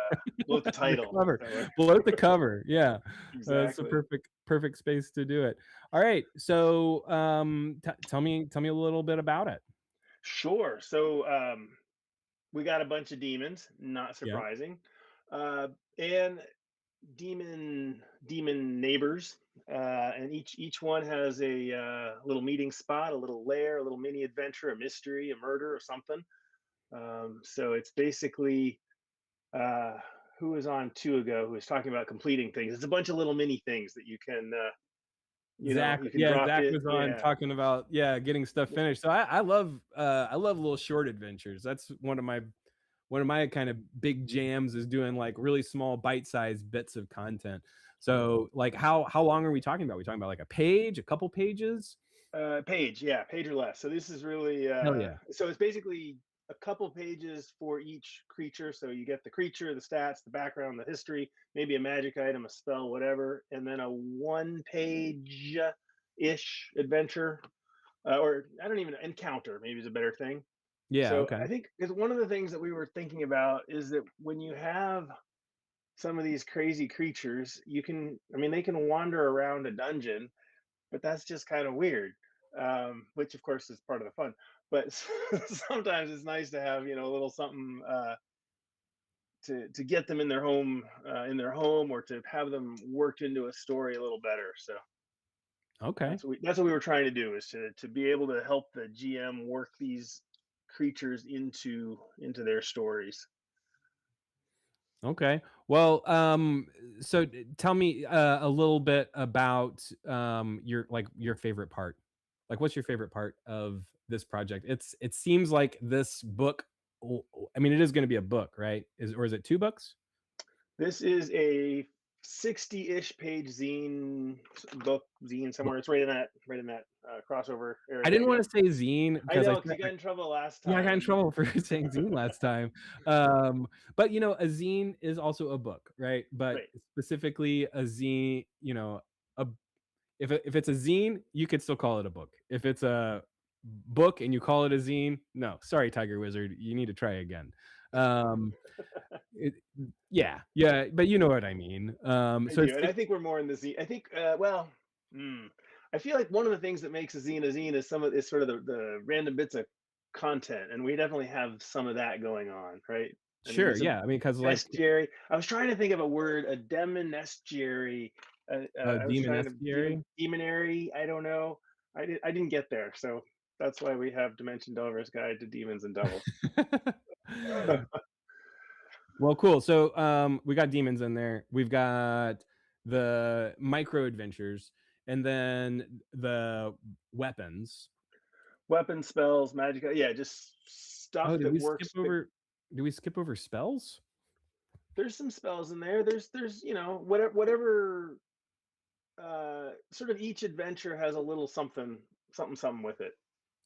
title. The cover. Bloat the cover. Yeah. Exactly. It's a perfect space to do it. All right. So tell me a little bit about it. Sure. So we got a bunch of demons, not surprising. And demon neighbors, and each one has a little meeting spot, a little lair, a little mini adventure, a mystery, a murder, or something. So it's basically who was on 2 ago who was talking about completing things. It's a bunch of little mini things that you can Zach, you can drop Zach it. was on talking about getting stuff finished. So I love little short adventures. That's one of my kind of big jams is doing like really small bite-sized bits of content. So like how long are we talking about? Are we talking about like a page, a couple pages? Page or less. So this is really Hell yeah. so it's basically a couple pages for each creature. So you get the creature, the stats, the background, the history, maybe a magic item, a spell, whatever, and then a 1-page ish adventure, or I don't even encounter. Maybe is a better thing. Yeah. So Okay. I think because one of the things that we were thinking about is that when you have some of these crazy creatures, they can wander around a dungeon, but that's just kind of weird. Which of course is part of the fun. But sometimes it's nice to have a little something to get them in their home, or to have them worked into a story a little better. So Okay. that's what we were trying to do, is to be able to help the GM work these creatures into their stories. Okay. Well, so tell me a little bit about your favorite part. Like, what's your favorite part of this project? It seems like this book. I mean, it is going to be a book, right? Is it 2 books? This is a 60-ish page book somewhere. It's right in that crossover area. I didn't want to say zine I because know, because you got in trouble last time. Yeah, I got in trouble for saying zine last time. But a zine is also a book, right? But Right. specifically a zine, if it's a zine, you could still call it a book. If it's a book and you call it a zine, no, sorry, Tiger Wizard, you need to try again. Yeah, but you know what I mean. I do, and I think we're more in the zine. I think, I feel like one of the things that makes a zine is sort of the random bits of content, and we definitely have some of that going on, right? Sure, yeah. I mean, because like bestiary. I was trying to think of a word, a demonestiary. I was trying to demonary. I don't know. I didn't get there, so that's why we have Dimension Delver's Guide to Demons and Devils. Well, cool. So we got demons in there. We've got the micro adventures, and then the weapons. Weapon spells, magic. Yeah, just stuff that works. Did we skip over spells? There's some spells in there. There's whatever sort of each adventure has a little something with it.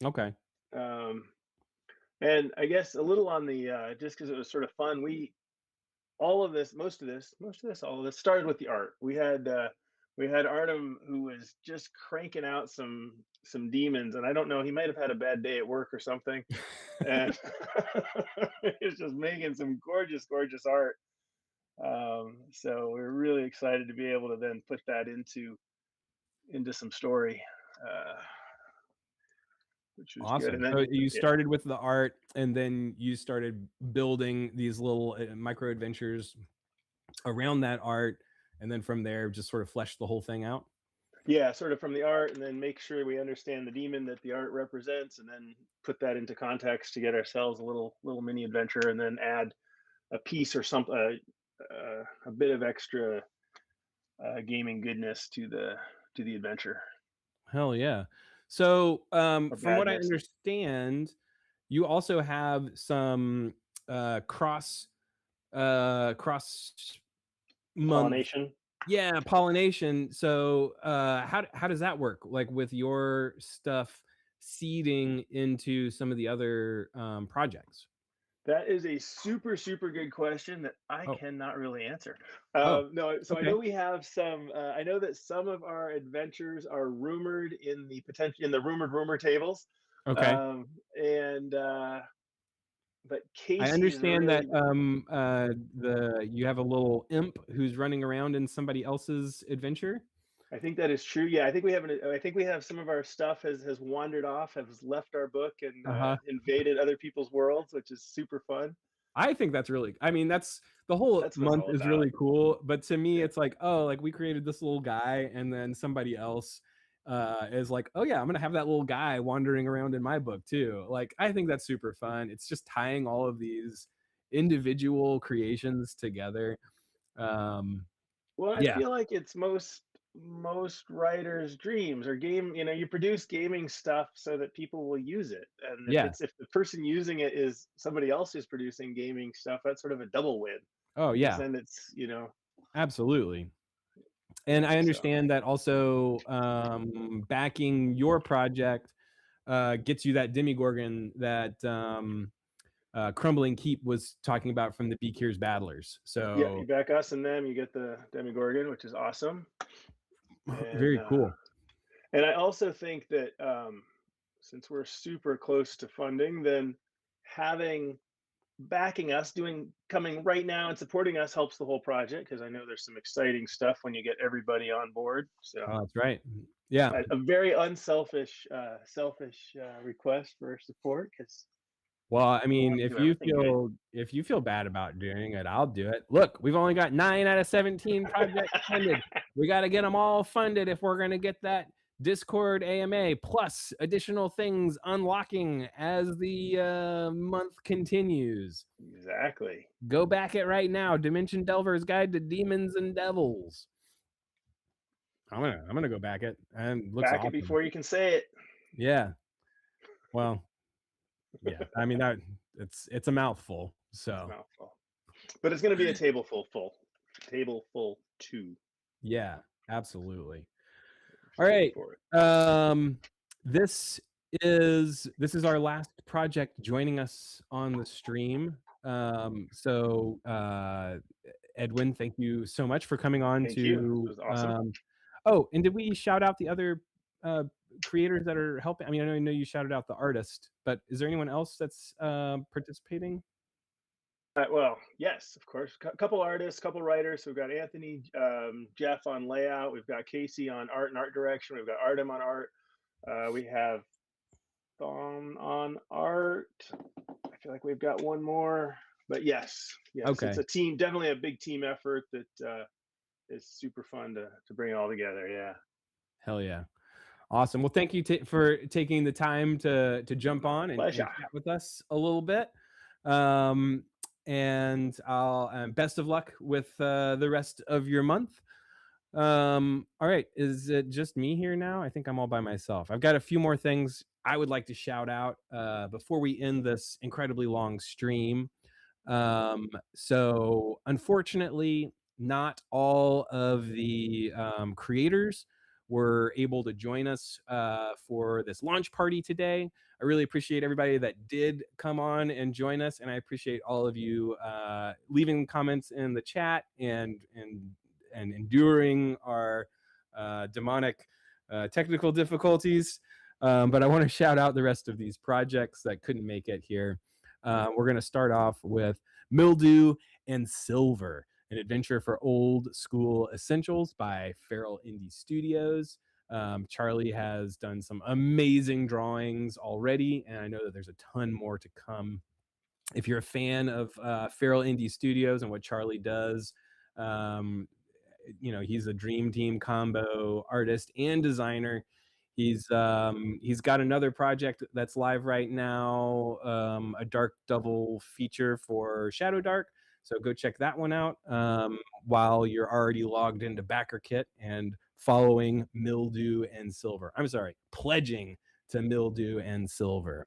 Okay. And I guess a little on the just because it was sort of fun, most of this started with the art. We had Artem, who was just cranking out some demons, and I don't know, he might have had a bad day at work or something, and he was just making some gorgeous art. So we're really excited to be able to then put that into some story, which was awesome. good. And then, so you started with the art, and then you started building these little micro adventures around that art, and then from there just sort of fleshed the whole thing out. Yeah, sort of from the art, and then make sure we understand the demon that the art represents, and then put that into context to get ourselves a little mini adventure, and then add a piece or something, a bit of extra gaming goodness to the adventure. Hell yeah. So from what I understand, you also have some cross pollination. Yeah, pollination. So how does that work? Like with your stuff seeding into some of the other projects? That is a super good question that I cannot really answer. No, so okay. I know we have some. I know that some of our adventures are rumored in the rumored rumor tables. Okay. But Casey, I understand that you have a little imp who's running around in somebody else's adventure. I think that is true. Yeah, I think we have some of our stuff has wandered off, has left our book, and invaded other people's worlds, which is super fun. I think that's really. I mean, that's the whole month is really cool. But to me, it's like, oh, like we created this little guy, and then somebody else is like, oh yeah, I'm gonna have that little guy wandering around in my book too. Like, I think that's super fun. It's just tying all of these individual creations together. Well, I Yeah. feel like it's most writers' dreams or game. You produce gaming stuff so that people will use it, and Yeah. if the person using it is somebody else who's producing gaming stuff, that's sort of a double win. Oh Because yeah, then it's absolutely. And I so understand that also backing your project gets you that Demigorgon that Crumbling Keep was talking about from the Beakier's Battlers. yeah, So you back us and them, you get the Demigorgon, which is awesome. very cool. And I also think that since we're super close to funding, then having backing us, coming right now and supporting us helps the whole project, because I know there's some exciting stuff when you get everybody on board. So Oh, that's right. Yeah. a very unselfish, request for support, because Well, I mean, do everything good. if you feel bad about doing it, I'll do it. Look, we've only got 9 out of 17 projects funded. We got to get them all funded if we're going to get that Discord AMA plus additional things unlocking as the month continues. Exactly. Go back it right now. Dimension Delver's Guide to Demons and Devils. I'm gonna go back it. And looks Back awesome. it before you can say it. Yeah. Well, yeah. I mean that it's a mouthful. So It's a mouthful. But it's going to be a table full 2. yeah, absolutely. All right. This is our last project joining us on the stream. So Edwin, thank you so much for coming on. Thank you. It was awesome. Oh, and did we shout out the other creators that are helping? I mean, I know you shouted out the artist, but is there anyone else that's participating? Well, yes, of course. Couple artists, couple writers. So we've got Anthony, Jeff on layout. We've got Casey on art and art direction. We've got Artem on art. We have Thom on art. I feel like we've got one more. But yes, Okay. it's a team, definitely a big team effort that is super fun to bring it all together. Yeah. Hell yeah. Awesome. Well, thank you for taking the time to jump on and chat with us a little bit. And I'll best of luck with the rest of your month. All right, is it just me here now? I think I'm all by myself. I've got a few more things I would like to shout out before we end this incredibly long stream. So unfortunately, not all of the creators were able to join us for this launch party today. I really appreciate everybody that did come on and join us, and I appreciate all of you leaving comments in the chat and enduring our demonic technical difficulties. But I want to shout out the rest of these projects that couldn't make it here. We're going to start off with Mildew and Silver, an adventure for old school essentials by Feral Indie Studios. Charlie has done some amazing drawings already, and I know that there's a ton more to come. If you're a fan of Feral Indie Studios and what Charlie does, he's a dream team combo artist and designer. He's got another project that's live right now, a dark double feature for Shadow Dark. So go check that one out while you're already logged into BackerKit and following Mildew and Silver. I'm sorry, pledging to Mildew and Silver.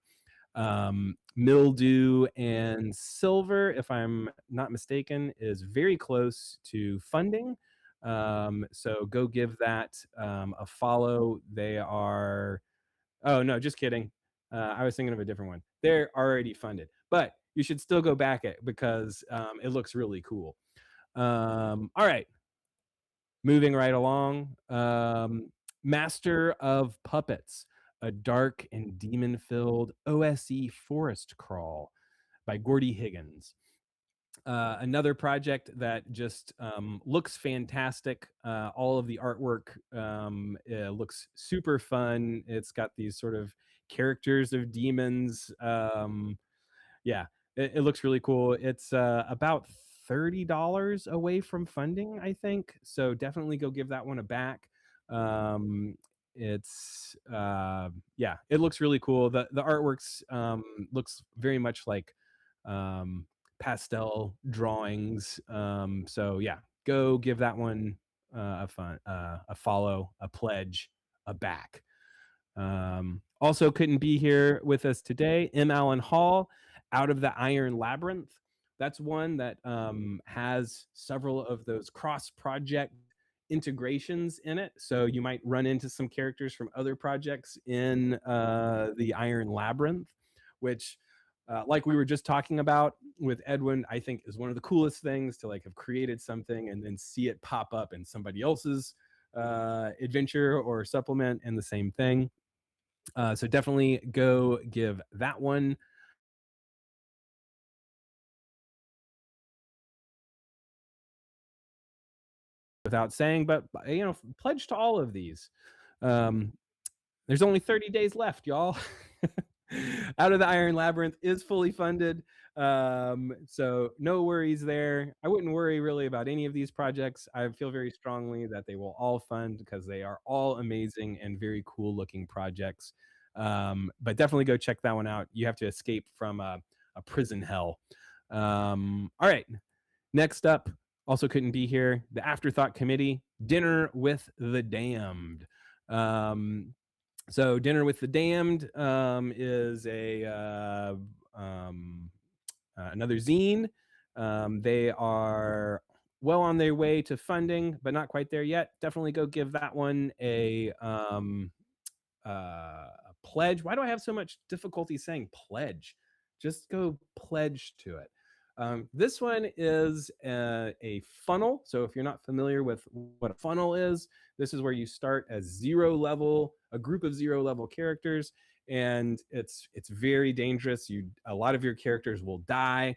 Mildew and Silver, if I'm not mistaken, is very close to funding. So go give that a follow. They are, oh no, just kidding. I was thinking of a different one. They're already funded, but you should still go back it because it looks really cool. All right, moving right along. Master of Puppets, a dark and demon-filled OSE forest crawl by Gordy Higgins. Another project that just looks fantastic. All of the artwork looks super fun. It's got these sort of characters of demons. Yeah, it looks really cool. It's about $30 away from funding, I think. So definitely go give that one a back. It's yeah, it looks really cool. The artworks looks very much like pastel drawings. So yeah, go give that one a follow, a pledge, a back. Also couldn't be here with us today, M. Allen Hall, Out of the Iron Labyrinth. That's one that has several of those cross-project integrations in it. So you might run into some characters from other projects in the Iron Labyrinth, which like we were just talking about with Edwin, I think is one of the coolest things to like have created something and then see it pop up in somebody else's adventure or supplement and the same thing. So definitely go give that one without saying, but you know, pledge to all of these. There's only 30 days left, y'all. Out of the Iron Labyrinth is fully funded. So no worries there. I wouldn't worry really about any of these projects. I feel very strongly that they will all fund because they are all amazing and very cool looking projects. But definitely go check that one out. You have to escape from a prison hell. All right. Next up, also couldn't be here, the Afterthought Committee, Dinner with the Damned. So Dinner with the Damned is another zine. They are well on their way to funding, but not quite there yet. Definitely go give that one a pledge. Why do I have so much difficulty saying pledge? Just go pledge to it. This one is a funnel. So if you're not familiar with what a funnel is, this is where you start as 0 level, a group of 0 level characters, and it's very dangerous. A lot of your characters will die,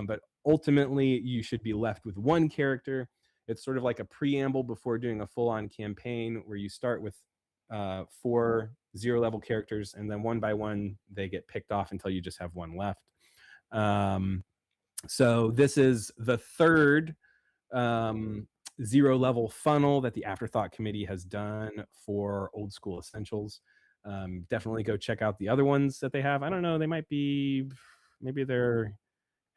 but ultimately you should be left with one character. It's sort of like a preamble before doing a full-on campaign where you start with 4 0 level characters, and then one by one they get picked off until you just have one left. So this is the third 0 level funnel that the Afterthought Committee has done for Old School Essentials. Definitely go check out the other ones that they have. I don't know, they might be, maybe they're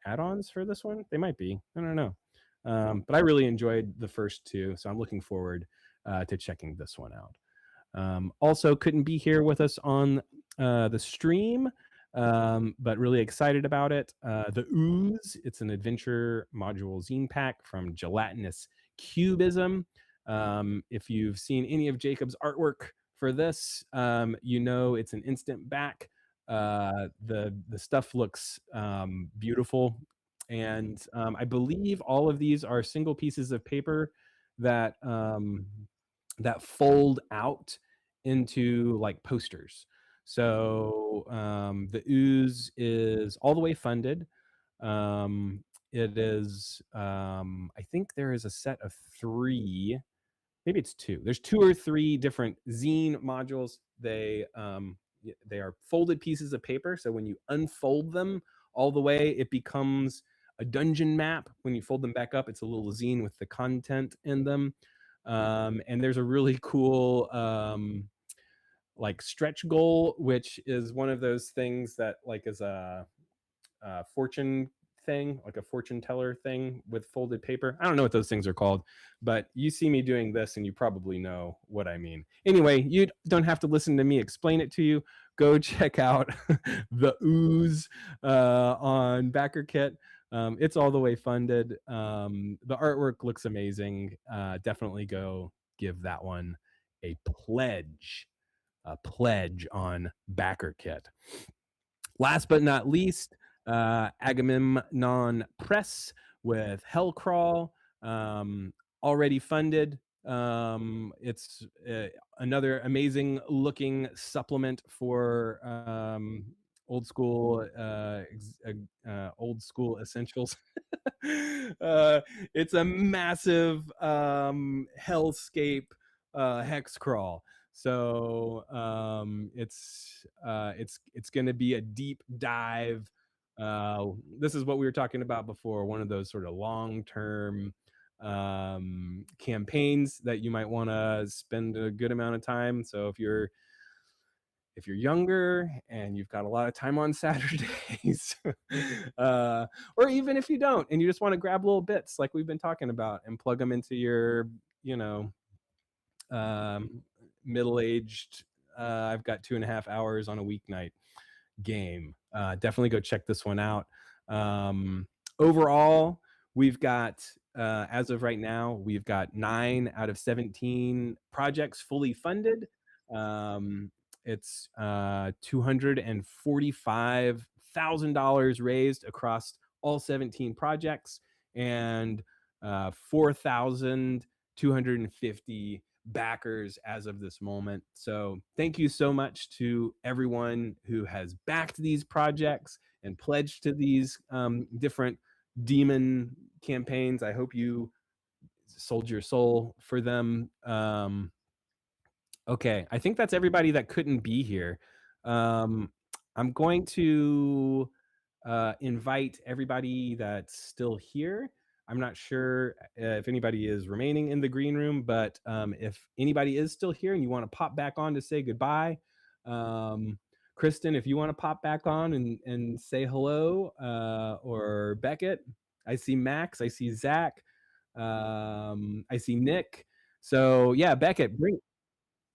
add-ons for this one. They might be, I don't know. But I really enjoyed the first 2, so I'm looking forward to checking this one out. Also couldn't be here with us on the stream, but really excited about it. The Ooze, it's an adventure module zine pack from Gelatinous Cubism. If you've seen any of Jacob's artwork for this, you know it's an instant back. The stuff looks beautiful, and I believe all of these are single pieces of paper that that fold out into like posters. So the Ooze is all the way funded. It is, I think there is a set of 3, maybe it's 2. There's 2 or 3 different zine modules. They are folded pieces of paper. So when you unfold them all the way, it becomes a dungeon map. When you fold them back up, it's a little zine with the content in them. And there's a really cool like stretch goal, which is one of those things that like is a fortune thing, like a fortune teller thing with folded paper. I don't know what those things are called, but you see me doing this and you probably know what I mean. Anyway, you don't have to listen to me explain it to you. Go check out the Ooze on BackerKit. It's all the way funded. The artwork looks amazing. Definitely go give that one a pledge on BackerKit. Last but not least, Agamemnon Press with Hellcrawl, already funded. It's another amazing looking supplement for old school essentials. It's a massive hellscape hex crawl. So it's going to be a deep dive. This is what we were talking about before, one of those sort of long-term campaigns that you might want to spend a good amount of time. So if you're younger and you've got a lot of time on Saturdays, or even if you don't and you just want to grab little bits like we've been talking about and plug them into your, middle-aged, I've got 2.5 hours on a weeknight game. Definitely go check this one out. Overall, we've got, as of right now, we've got 9 out of 17 projects fully funded. It's $245,000 raised across all 17 projects, and 4,250 backers as of this moment. So thank you so much to everyone who has backed these projects and pledged to these different demon campaigns. I hope you sold your soul for them. Okay, I think that's everybody that couldn't be here. I'm going to invite everybody that's still here. I'm not sure if anybody is remaining in the green room, but if anybody is still here and you want to pop back on to say goodbye, Kristen, if you want to pop back on and say hello, or Beckett, I see Max, I see Zach, I see Nick. So yeah, Beckett, bring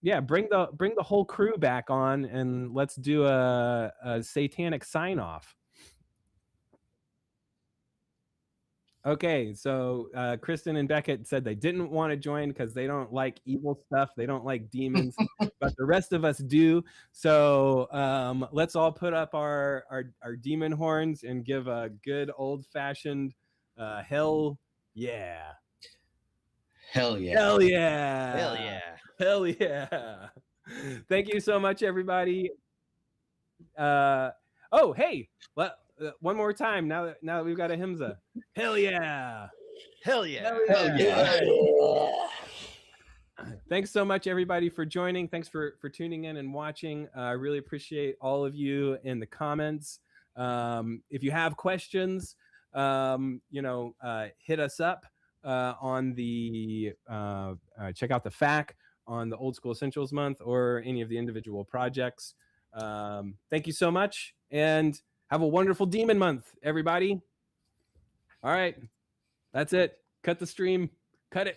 the whole crew back on and let's do a satanic sign off. Okay, so Kristen and Beckett said they didn't want to join because they don't like evil stuff. They don't like demons, but the rest of us do. So let's all put up our demon horns and give a good old-fashioned hell yeah. Hell yeah. Hell yeah. Hell yeah. Hell yeah. Thank you so much, everybody. Oh, hey, one more time now that we've got a Himza. Hell yeah. Hell yeah. Hell yeah. Thanks so much, everybody, for joining. Thanks for tuning in and watching. I really appreciate all of you in the comments. If you have questions, hit us up on the check out the FAQ on the Old School Essentials Month or any of the individual projects. Thank you so much, and have a wonderful Demon Month, everybody. All right, that's it. Cut the stream. Cut it.